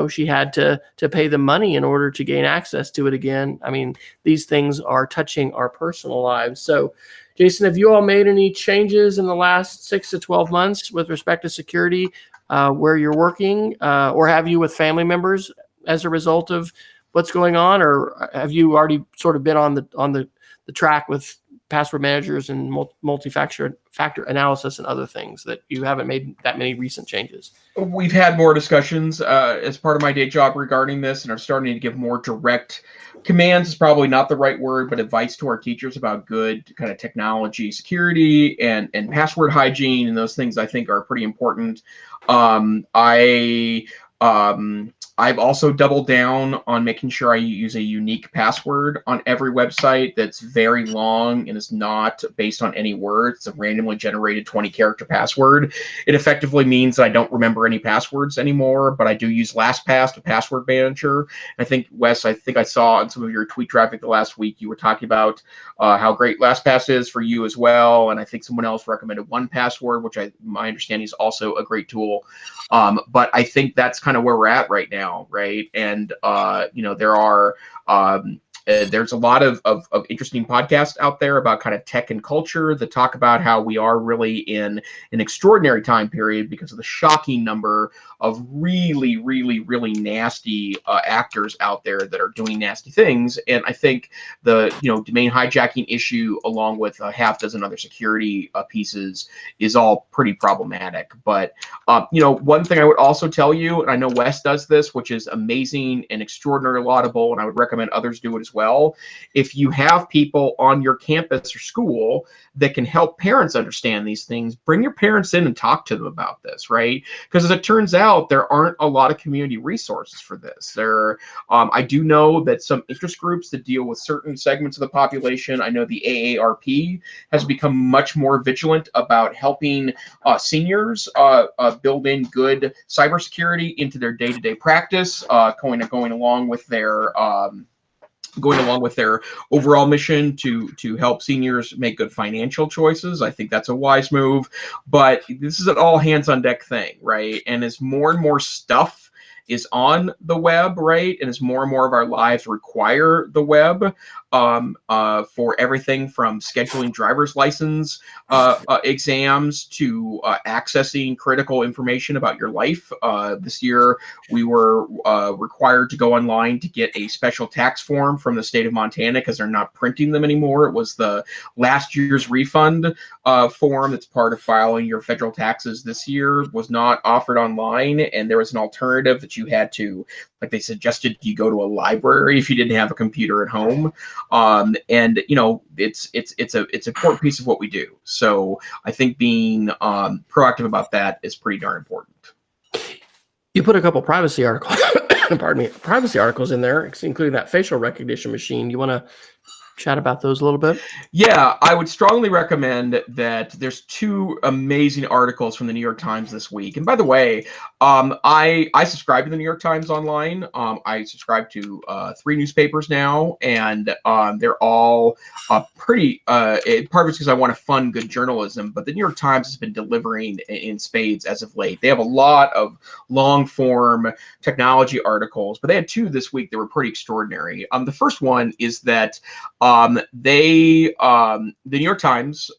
she had to pay them money in order to gain access to it again. I mean, these things are touching our personal lives. So, Jason, have you all made any changes in the last 6 to 12 months with respect to security where you're working, or have you with family members as a result of what's going on, or have you already sort of been on the track with password managers and multi-factor analysis and other things that you haven't made that many recent changes? We've had more discussions as part of my day job regarding this and are starting to give more direct commands is probably not the right word, but advice to our teachers about good kind of technology security and password hygiene and those things I think are pretty important. I've also doubled down on making sure I use a unique password on every website that's very long and is not based on any words. It's a randomly generated 20-character password. It effectively means that I don't remember any passwords anymore, but I do use LastPass, a password manager. I think, Wes, I think I saw on some of your tweet traffic the last week, you were talking about how great LastPass is for you as well. And I think someone else recommended 1Password, which my understanding is also a great tool. But I think that's kind of where we're at right now, right? And there are there's a lot of interesting podcasts out there about kind of tech and culture that talk about how we are really in an extraordinary time period because of the shocking number of really, really, really nasty actors out there that are doing nasty things. And I think the domain hijacking issue, along with a half dozen other security pieces, is all pretty problematic. But one thing I would also tell you, and I know Wes does this, which is amazing and extraordinarily laudable, and I would recommend others do it as well. If you have people on your campus or school that can help parents understand these things, bring your parents in and talk to them about this, right? Because as it turns out, there aren't a lot of community resources for this. I do know that some interest groups that deal with certain segments of the population, I know the AARP has become much more vigilant about helping seniors build in good cybersecurity into their day-to-day practice, going along with their overall mission to help seniors make good financial choices. I think that's a wise move, but this is an all hands on deck thing, right? And as more and more stuff is on the web, right, and as more and more of our lives require the web for everything from scheduling driver's license exams to accessing critical information about your life. This year, we were required to go online to get a special tax form from the state of Montana because they're not printing them anymore. It was the last year's refund form that's part of filing your federal taxes this year was not offered online, and there was an alternative that you had to, like they suggested, you go to a library if you didn't have a computer at home. And it's an important piece of what we do. So I think being proactive about that is pretty darn important. You put a couple privacy articles, privacy articles in there, including that facial recognition machine. You want to chat about those a little bit? Yeah, I would strongly recommend that. There's two amazing articles from the New York Times this week. And by the way, I subscribe to the New York Times online. I subscribe to 3 newspapers now, and they're all pretty. Part of it's because I want to fund good journalism, but the New York Times has been delivering in spades as of late. They have a lot of long form technology articles, but they had 2 this week that were pretty extraordinary. The first one is that the New York Times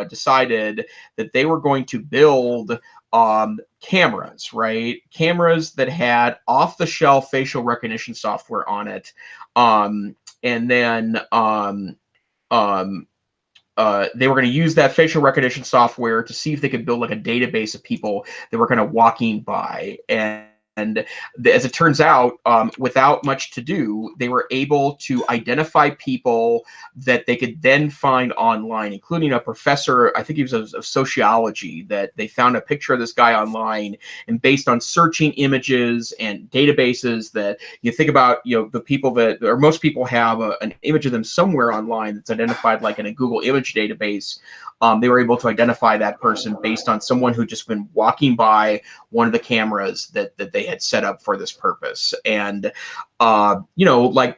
decided that they were going to build cameras, right? Cameras that had off-the-shelf facial recognition software on it, and then they were going to use that facial recognition software to see if they could build like a database of people that were kind of walking by. And as it turns out, without much to do, they were able to identify people that they could then find online, including a professor, I think he was of sociology, that they found a picture of this guy online. And based on searching images and databases that you think about, the people that, or most people have an image of them somewhere online that's identified like in a Google image database. They were able to identify that person based on someone who'd just been walking by one of the cameras that they had set up for this purpose. And,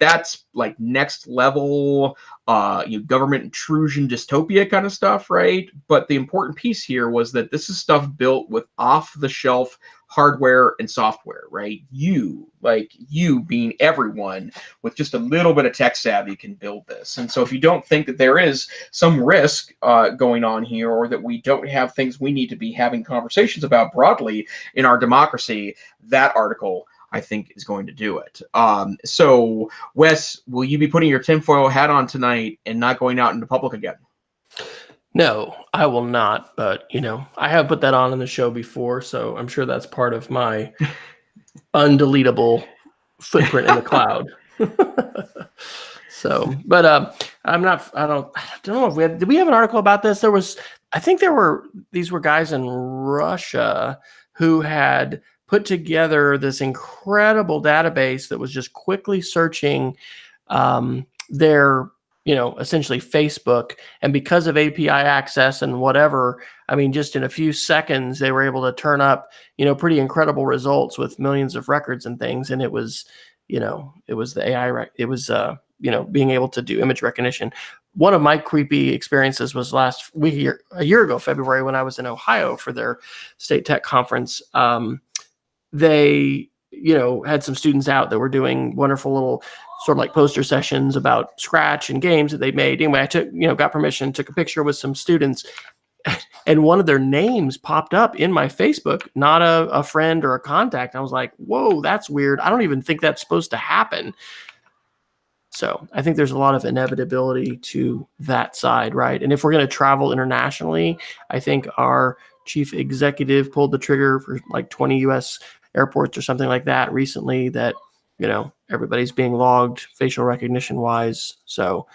that's like next level government intrusion dystopia kind of stuff, right? But the important piece here was that this is stuff built with off-the-shelf hardware and software, right? You being everyone with just a little bit of tech savvy can build this. And so if you don't think that there is some risk going on here, or that we don't have things we need to be having conversations about broadly in our democracy, that article, I think, is going to do it. So, Wes, will you be putting your tinfoil hat on tonight and not going out into public again? No, I will not. But, I have put that on in the show before, so I'm sure that's part of my undeletable footprint in the cloud. So, but I don't know if did we have an article about this? These were guys in Russia who had put together this incredible database that was just quickly searching their, essentially Facebook. And because of API access and whatever, I mean, just in a few seconds, they were able to turn up, pretty incredible results with millions of records and things. And it was the AI, it was, being able to do image recognition. One of my creepy experiences was last week, a year ago, February, when I was in Ohio for their state tech conference. They, had some students out that were doing wonderful little sort of like poster sessions about Scratch and games that they made. Anyway, I got permission, took a picture with some students, and one of their names popped up in my Facebook, not a friend or a contact. I was like, whoa, that's weird. I don't even think that's supposed to happen. So I think there's a lot of inevitability to that side, right? And if we're going to travel internationally, I think our chief executive pulled the trigger for like 20 US airports or something like that recently, that, everybody's being logged facial recognition wise. So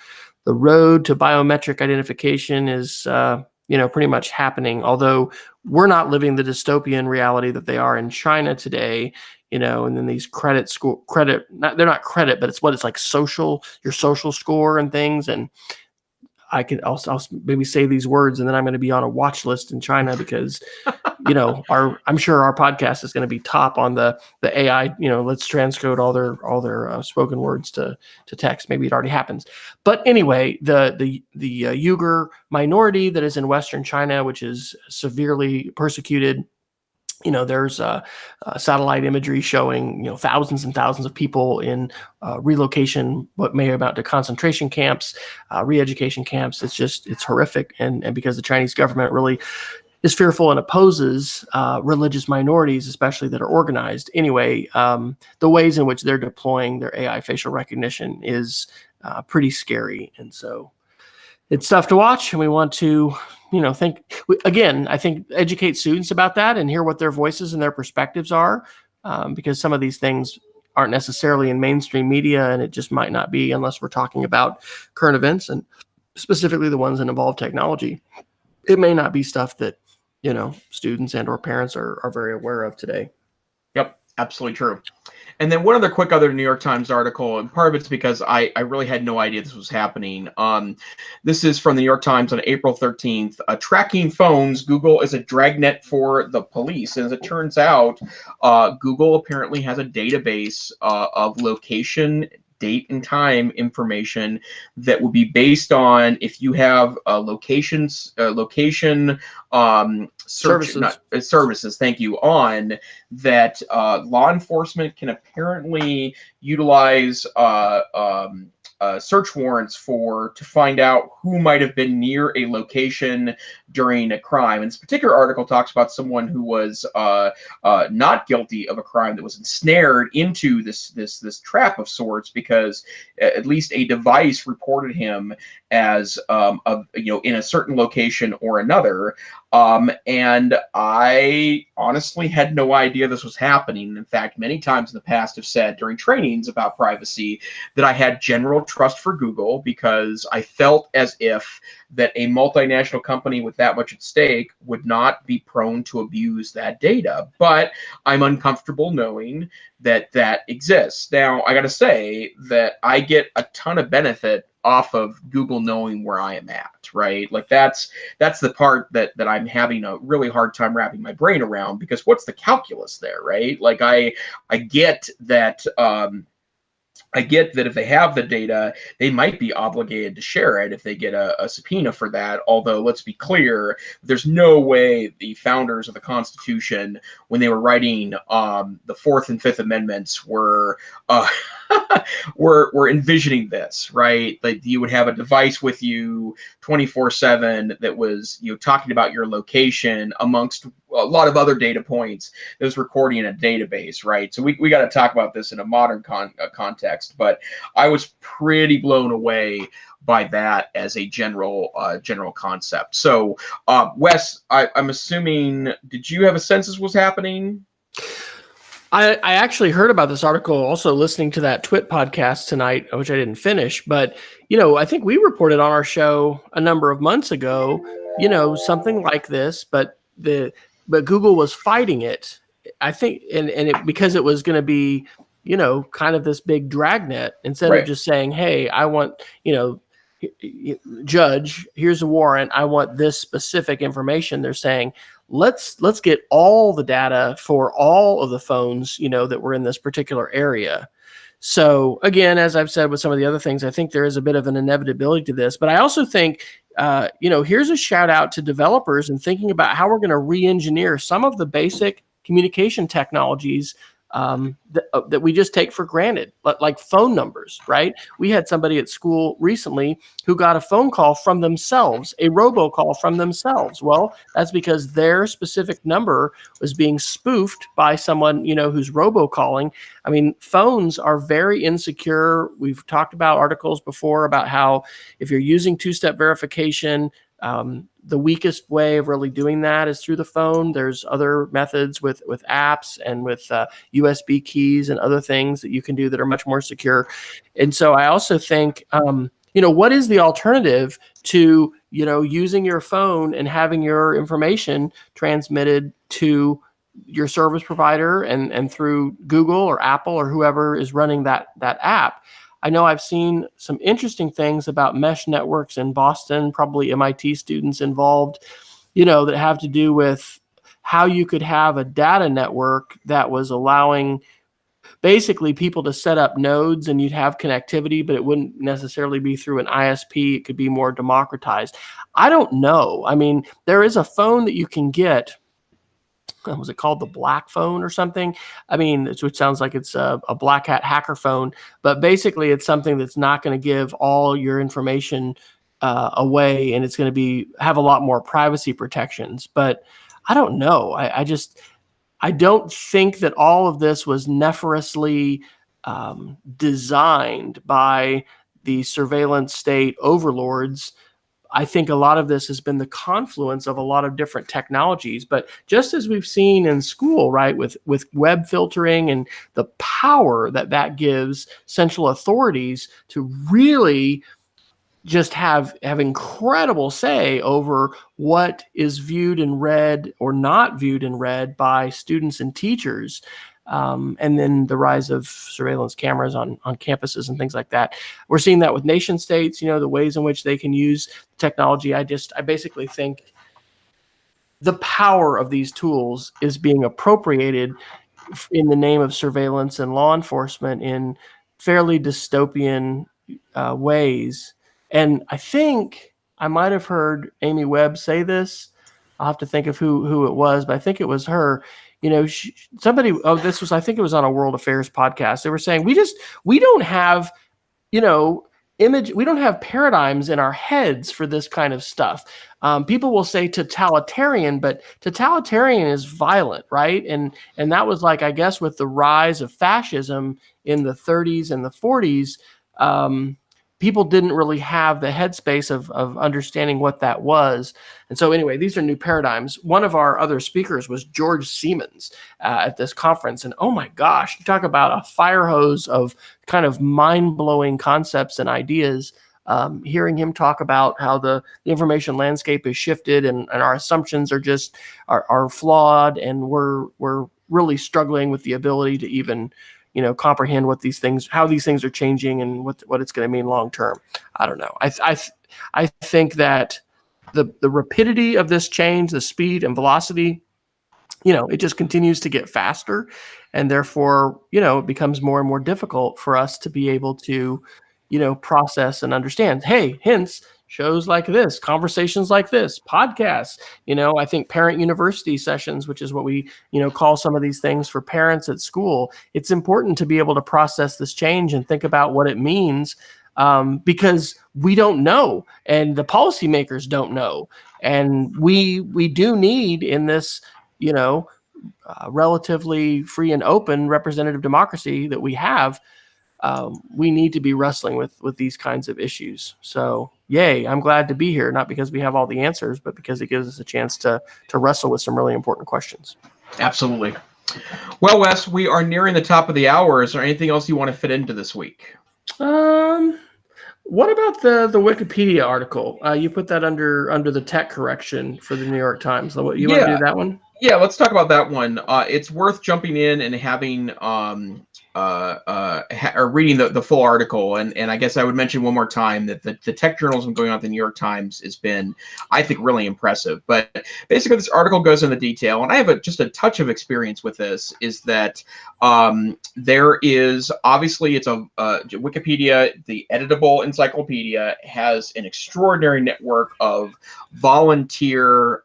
the road to biometric identification is, pretty much happening, although we're not living the dystopian reality that they are in China today, and then these they're not credit, but it's like your social score and things. And I'll maybe say these words, and then I'm going to be on a watch list in China because, I'm sure our podcast is going to be top on the AI, let's transcode all their spoken words to text. Maybe it already happens. But anyway, the Uyghur minority that is in Western China, which is severely persecuted, there's satellite imagery showing, thousands and thousands of people in relocation, what may amount to concentration camps, re-education camps. It's horrific. And because the Chinese government really is fearful and opposes religious minorities, especially that are organized. Anyway, the ways in which they're deploying their AI facial recognition is pretty scary. And so it's tough to watch, and we want to, I think educate students about that and hear what their voices and their perspectives are, because some of these things aren't necessarily in mainstream media, and it just might not be unless we're talking about current events, and specifically the ones that involve technology. It may not be stuff that, students and or parents are very aware of today. Yep, absolutely true. And then one other New York Times article, and part of it's because I really had no idea this was happening. This is from the New York Times on April 13th. Tracking phones, Google is a dragnet for the police. And as it turns out, Google apparently has a database of location, date and time information that would be based on if you have location services, thank you, on that law enforcement can apparently utilize search warrants to find out who might have been near a location during a crime. And this particular article talks about someone who was not guilty of a crime that was ensnared into this trap of sorts, because at least a device reported him as in a certain location or another. And I honestly had no idea this was happening. In fact, many times in the past have said during trainings about privacy that I had general trust for Google, because I felt as if that a multinational company with that much at stake would not be prone to abuse that data. But I'm uncomfortable knowing that that exists. Now, I got to say that I get a ton of benefit off of Google knowing where I am at, right? Like that's the part that I'm having a really hard time wrapping my brain around, because what's the calculus there, right? Like I get that if they have the data, they might be obligated to share it if they get a subpoena for that. Although, let's be clear, there's no way the founders of the Constitution, when they were writing the Fourth and Fifth Amendments, were envisioning this, right? Like you would have a device with you 24/7 that was talking about your location amongst a lot of other data points that was recording in a database, right? So we got to talk about this in a modern context, but I was pretty blown away by that as a general concept. So Wes, I'm assuming, did you have a sense this was happening? I actually heard about this article also listening to that Twit podcast tonight, which I didn't finish. But, I think we reported on our show a number of months ago, something like this, but Google was fighting it I think, because it was going to be, kind of this big dragnet, instead of Right. just saying, hey, I want, judge, here's a warrant, I want this specific information. They're saying, let's get all the data for all of the phones, that were in this particular area. So again, as I've said with some of the other things, I think there is a bit of an inevitability to this, but I also think, here's a shout out to developers and thinking about how we're going to re-engineer some of the basic communication technologies that we just take for granted, like phone numbers, right? We had somebody at school recently who got a phone call from themselves, a robocall from themselves. Well, that's because their specific number was being spoofed by someone, who's robocalling. I mean, phones are very insecure. We've talked about articles before about how if you're using two-step verification, the weakest way of really doing that is through the phone. There's other methods with apps and with USB keys and other things that you can do that are much more secure. And so I also think, what is the alternative to, using your phone and having your information transmitted to your service provider and through Google or Apple or whoever is running that app? I know I've seen some interesting things about mesh networks in Boston, probably MIT students involved, that have to do with how you could have a data network that was allowing basically people to set up nodes, and you'd have connectivity, but it wouldn't necessarily be through an ISP. It could be more democratized. I don't know. I mean, there is a phone that you can get. Was it called the Black Phone or something? I mean, which sounds like it's a black hat hacker phone, but basically it's something that's not going to give all your information away, and it's going to have a lot more privacy protections. But I don't know. I don't think that all of this was nefariously designed by the surveillance state overlords. I think a lot of this has been the confluence of a lot of different technologies. But just as we've seen in school, right, with web filtering and the power that gives central authorities to really just have incredible say over what is viewed and read or not viewed and read by students and teachers. And then the rise of surveillance cameras on campuses and things like that. We're seeing that with nation states, the ways in which they can use technology. I basically think the power of these tools is being appropriated in the name of surveillance and law enforcement in fairly dystopian ways. And I think I might have heard Amy Webb say this. I'll have to think of who it was, but I think it was her. I think it was on a World Affairs podcast. They were saying, we don't have, we don't have paradigms in our heads for this kind of stuff. People will say totalitarian, but totalitarian is violent, right? And that was like, I guess, with the rise of fascism in the 30s and the 40s, people didn't really have the headspace of understanding what that was. And so anyway, these are new paradigms. One of our other speakers was George Siemens at this conference. And oh my gosh, you talk about a fire hose of kind of mind-blowing concepts and ideas. Hearing him talk about how the information landscape is shifted and our assumptions are flawed, and we're really struggling with the ability to even comprehend how these things are changing and what it's going to mean long term. I don't know. I think that the rapidity of this change, the speed and velocity, it just continues to get faster, and therefore, it becomes more and more difficult for us to be able to, process and understand. Hey, hence shows like this, conversations like this, podcasts, I think parent university sessions, which is what we, call some of these things for parents at school. It's important to be able to process this change and think about what it means, because we don't know, and the policymakers don't know. And we do need in this, relatively free and open representative democracy that we have, we need to be wrestling with these kinds of issues. So, yay, I'm glad to be here, not because we have all the answers, but because it gives us a chance to wrestle with some really important questions. Absolutely. Well, Wes, we are nearing the top of the hour. Is there anything else you want to fit into this week? What about the Wikipedia article? You put that under the tech correction for the New York Times. You want to do that one? Yeah, let's talk about that one. It's worth jumping in and having or reading the full article. And I guess I would mention one more time that the tech journalism going on at the New York Times has been, I think, really impressive. But basically, this article goes into detail, and I have just a touch of experience with this. Is that there is obviously it's a Wikipedia, the editable encyclopedia, has an extraordinary network of volunteer.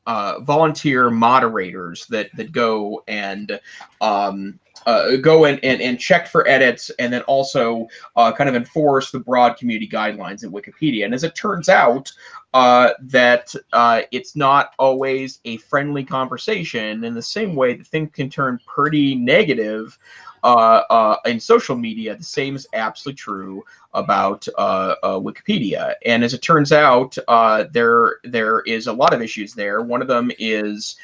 Volunteer moderators that go and and check for edits, and then also kind of enforce the broad community guidelines in Wikipedia. And as it turns out, that it's not always a friendly conversation. In the same way that things can turn pretty negative in social media, the same is absolutely true about Wikipedia. And as it turns out, there is a lot of issues there. One of them is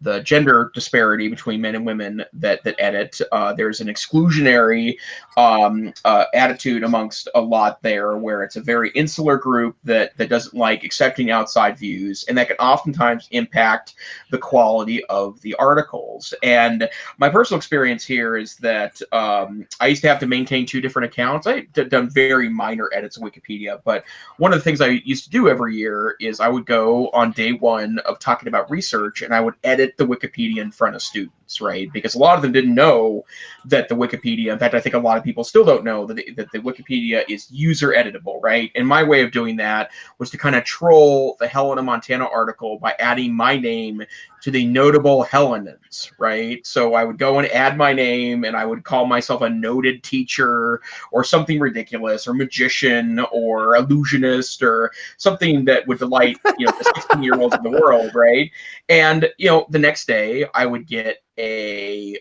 the gender disparity between men and women that edit. There's an exclusionary attitude amongst a lot there, where it's a very insular group that doesn't like accepting outside views, and that can oftentimes impact the quality of the articles. And my personal experience here is that I used to have to maintain 2 different accounts. I had done very minor edits of Wikipedia, but one of the things I used to do every year is I would go on day one of talking about research, and I would edit the Wikipedia in front of students, right? Because a lot of them didn't know that the Wikipedia, in fact, I think a lot of people still don't know that the Wikipedia is user editable, right? And my way of doing that was to kind of troll the Helena, Montana article by adding my name to the notable Helenans, right? So I would go and add my name, and I would call myself a noted teacher or something ridiculous, or magician or illusionist, or something that would delight, the 16-year-olds in the world, right? And the next day I would get it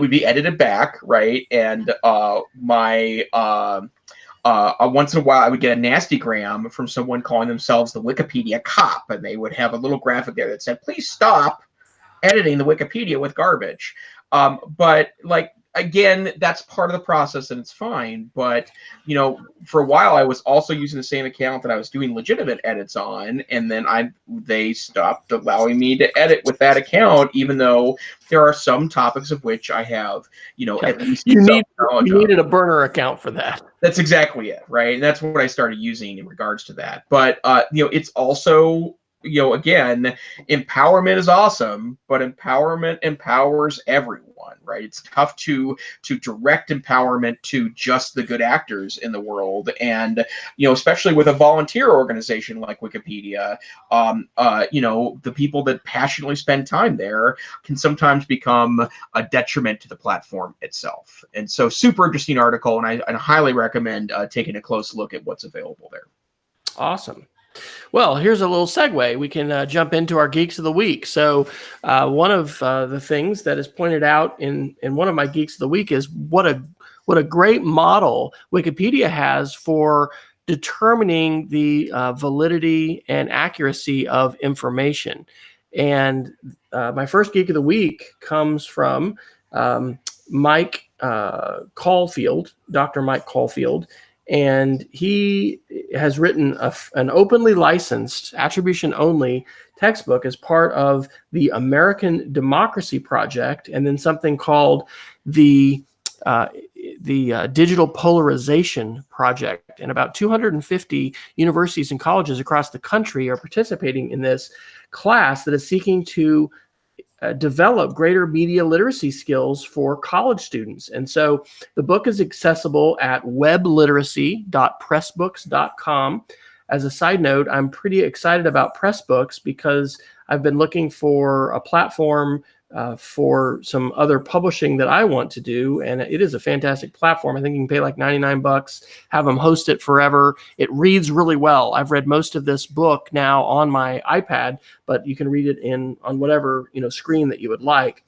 would be edited back, right? And once in a while I would get a nasty gram from someone calling themselves the Wikipedia cop, and they would have a little graphic there that said, "Please stop editing the Wikipedia with garbage." But like, again, that's part of the process, and it's fine. But for a while I was also using the same account that I was doing legitimate edits on, and then they stopped allowing me to edit with that account, even though there are some topics of which I have at least some knowledge you of. needed a burner account for that. That's exactly it, right? And that's what I started using in regards to that. But it's also, again, empowerment is awesome, but empowerment empowers everyone, right? It's tough to direct empowerment to just the good actors in the world, and especially with a volunteer organization like Wikipedia, the people that passionately spend time there can sometimes become a detriment to the platform itself. And so, super interesting article, and I highly recommend taking a close look at what's available there. Awesome. Well, here's a little segue. We can jump into our Geeks of the Week. So one of the things that is pointed out in one of my Geeks of the Week is what a great model Wikipedia has for determining the validity and accuracy of information. And my first Geek of the Week comes from Mike Caulfield, Dr. Mike Caulfield. And he has written an openly licensed, attribution-only textbook as part of the American Democracy Project, and then something called the Digital Polarization Project. And about 250 universities and colleges across the country are participating in this class that is seeking to develop greater media literacy skills for college students. And so the book is accessible at webliteracy.pressbooks.com. As a side note, I'm pretty excited about Pressbooks because I've been looking for a platform for some other publishing that I want to do, and it is a fantastic platform. I think you can pay like $99, have them host it forever. It reads really well. I've read most of this book now on my iPad, but you can read it on whatever screen that you would like.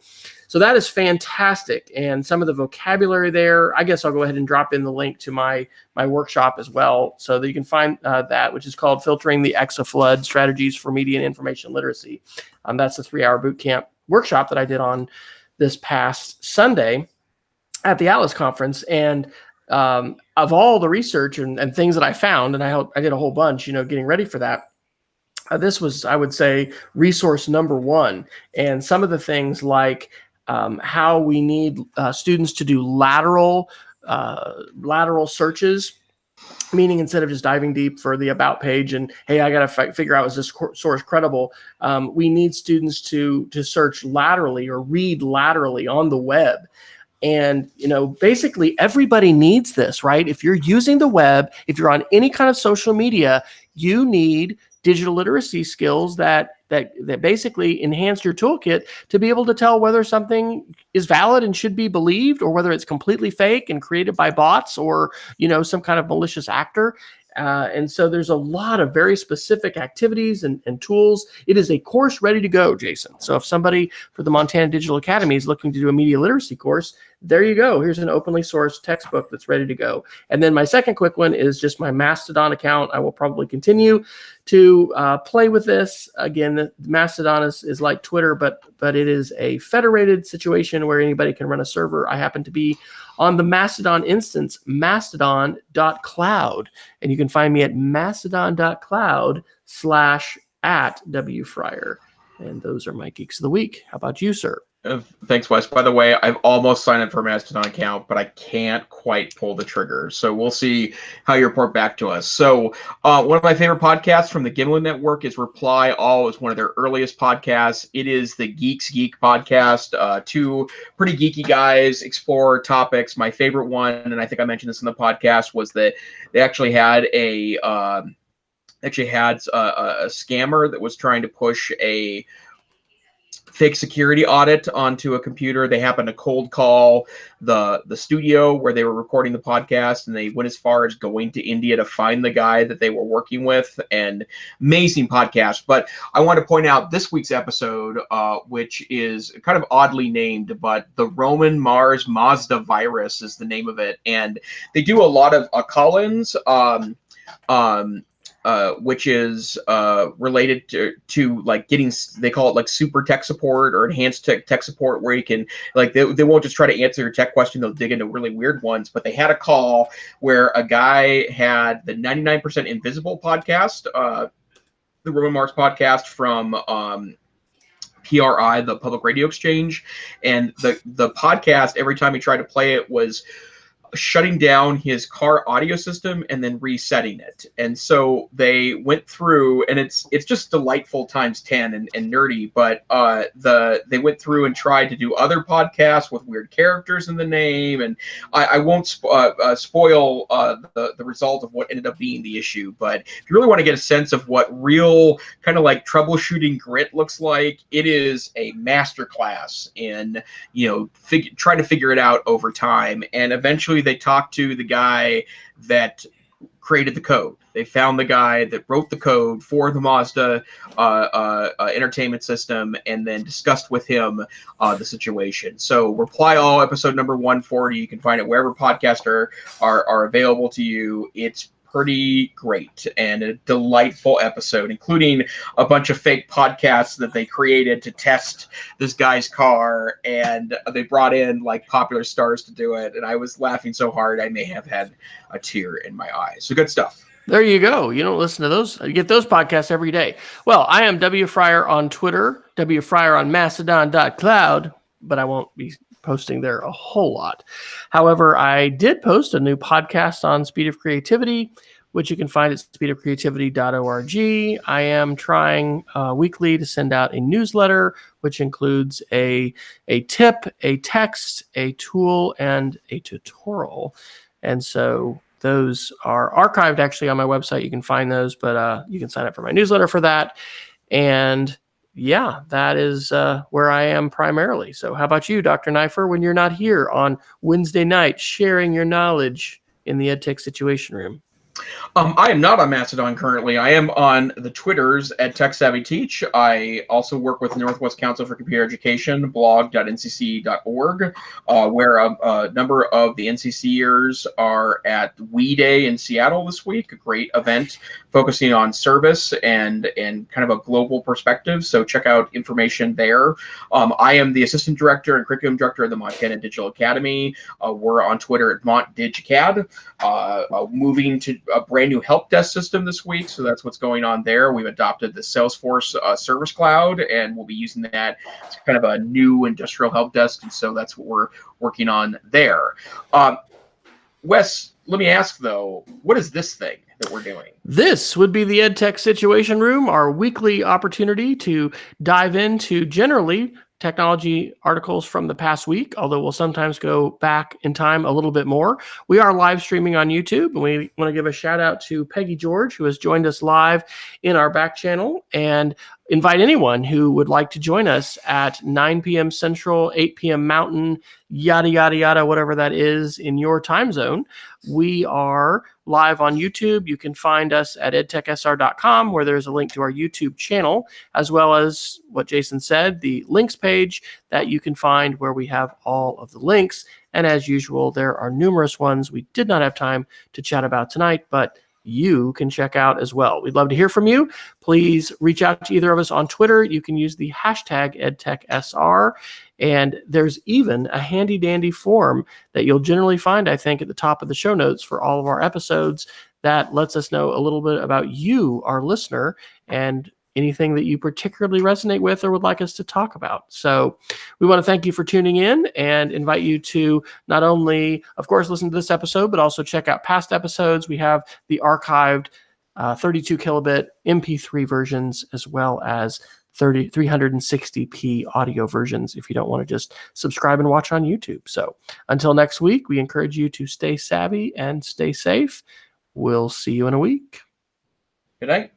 So that is fantastic, and some of the vocabulary there, I guess I'll go ahead and drop in the link to my workshop as well, so that you can find that, which is called Filtering the Exaflood: Strategies for Media and Information Literacy. That's a 3-hour boot camp workshop that I did on this past Sunday at the Atlas conference. And of all the research and things that I found, and I did a whole bunch, getting ready for that, this was, I would say, resource number one. And some of the things like how we need students to do lateral searches, meaning instead of just diving deep for the about page and, hey, I got to figure out, is this source credible? We need students to search laterally or read laterally on the web. And, basically everybody needs this, right? If you're using the web, if you're on any kind of social media, you need digital literacy skills that basically enhance your toolkit to be able to tell whether something is valid and should be believed, or whether it's completely fake and created by bots, or, some kind of malicious actor. And so there's a lot of very specific activities and tools. It is a course ready to go, Jason. So if somebody for the Montana Digital Academy is looking to do a media literacy course, there you go. Here's an openly sourced textbook that's ready to go. And then my second quick one is just my Mastodon account. I will probably continue to play with this. Again, Mastodon is like Twitter, but it is a federated situation where anybody can run a server. I happen to be on the Mastodon instance, mastodon.cloud. And you can find me at mastodon.cloud/@WFryer. And those are my Geeks of the Week. How about you, sir? Thanks, Wes. By the way, I've almost signed up for a Mastodon account, but I can't quite pull the trigger. So we'll see how you report back to us. So one of my favorite podcasts from the Gimlin Network is Reply All. It's one of their earliest podcasts. It is the Geeks Geek podcast. Two pretty geeky guys explore topics. My favorite one, and I think I mentioned this in the podcast, was that they actually had a scammer that was trying to push a fake security audit onto a computer. They happened to cold call the studio where they were recording the podcast, and they went as far as going to India to find the guy that they were working with. And amazing podcast. But I want to point out this week's episode, which is kind of oddly named, but the Roman Mars Mazda virus is the name of it. And they do a lot of call-ins, which is related to like getting, they call it like super tech support or enhanced tech support, where you can, like, they won't just try to answer your tech question, they'll dig into really weird ones. But they had a call where a guy had the 99% Invisible podcast, the Roman Mars podcast from PRI, the Public Radio Exchange. And the podcast, every time he tried to play it, was shutting down his car audio system and then resetting it. And so they went through, and it's just delightful times 10 and nerdy, but they went through and tried to do other podcasts with weird characters in the name. And I won't spoil the result of what ended up being the issue, but if you really want to get a sense of what real kind of like troubleshooting grit looks like, it is a masterclass in, trying to figure it out over time. And eventually they talked to the guy that created the code. They found the guy that wrote the code for the Mazda entertainment system, and then discussed with him the situation. So Reply All, episode number 140. You can find it wherever podcasts are available to you. It's pretty great and a delightful episode, including a bunch of fake podcasts that they created to test this guy's car, and they brought in like popular stars to do it, and I was laughing so hard I may have had a tear in my eye. So good stuff. There you go. You don't listen to those. You get those podcasts every day. Well, I am W. Fryer on Twitter, W. Fryer on Mastodon.cloud, but I won't be posting there a whole lot. However, I did post a new podcast on Speed of Creativity, which you can find at speedofcreativity.org. I am trying weekly to send out a newsletter, which includes a tip, a text, a tool, and a tutorial. And so those are archived actually on my website. You can find those, but you can sign up for my newsletter for that. And yeah, that is where I am primarily. So how about you, Dr. Neifer, when you're not here on Wednesday night sharing your knowledge in the EdTech Situation Room? I am not on Mastodon currently. I am on the Twitters at TechSavvyTeach. I also work with the Northwest Council for Computer Education, blog.ncc.org, where a number of the NCCers are at We Day in Seattle this week, a great event focusing on service and kind of a global perspective. So check out information there. I am the Assistant Director and Curriculum Director of the Montana Digital Academy. We're on Twitter at MontDigCad. Moving to a brand new help desk system this week, so that's what's going on there. We've adopted the Salesforce Service Cloud, and we'll be using that. It's kind of a new industrial help desk, and so that's what we're working on there. Wes, let me ask though, what is this thing that we're doing? This would be the EdTech Situation Room, our weekly opportunity to dive into generally technology articles from the past week, although we'll sometimes go back in time a little bit more. We are live streaming on YouTube, and we want to give a shout out to Peggy George, who has joined us live in our back channel, and invite anyone who would like to join us at 9 p.m. Central, 8 p.m. Mountain, yada, yada, yada, whatever that is in your time zone. We are live on YouTube. You can find us at edtechsr.com, where there's a link to our YouTube channel, as well as what Jason said, the links page that you can find where we have all of the links. And as usual, there are numerous ones we did not have time to chat about tonight, but you can check out as well. We'd love to hear from you. Please reach out to either of us on Twitter. You can use the hashtag EdTechSR. And there's even a handy dandy form that you'll generally find, I think, at the top of the show notes for all of our episodes that lets us know a little bit about you, our listener, and anything that you particularly resonate with or would like us to talk about. So we want to thank you for tuning in and invite you to not only, of course, listen to this episode, but also check out past episodes. We have the archived 32 kilobit MP3 versions, as well as 360p audio versions if you don't want to just subscribe and watch on YouTube. So until next week, we encourage you to stay savvy and stay safe. We'll see you in a week. Good night.